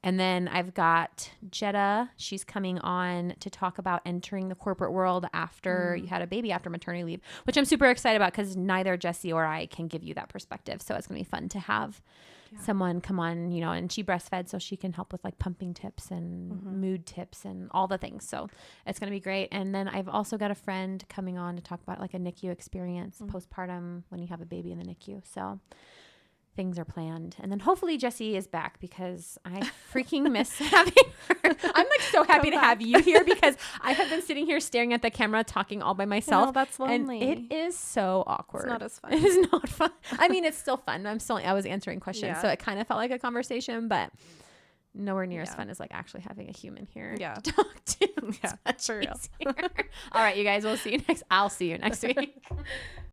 [SPEAKER 1] And then I've got Jetta. She's coming on to talk about entering the corporate world after you had a baby, after maternity leave, which I'm super excited about because neither Jessie or I can give you that perspective. So it's going to be fun to have someone come on, you know, and she breastfed, so she can help with like pumping tips and mood tips and all the things. So it's going to be great. And then I've also got a friend coming on to talk about like a NICU experience postpartum when you have a baby in the NICU. So things are planned. And then hopefully Jessie is back because I freaking miss having her. I'm like so happy to have you here because I have been sitting here staring at the camera talking all by myself.
[SPEAKER 2] No, that's lonely.
[SPEAKER 1] And it is so awkward.
[SPEAKER 2] It's not as fun.
[SPEAKER 1] It is not fun. I mean, it's still fun. I was answering questions. So it kind of felt like a conversation, but nowhere near as fun as like actually having a human here to talk to.
[SPEAKER 2] Yeah, for real.
[SPEAKER 1] All right, you guys, I'll see you next week.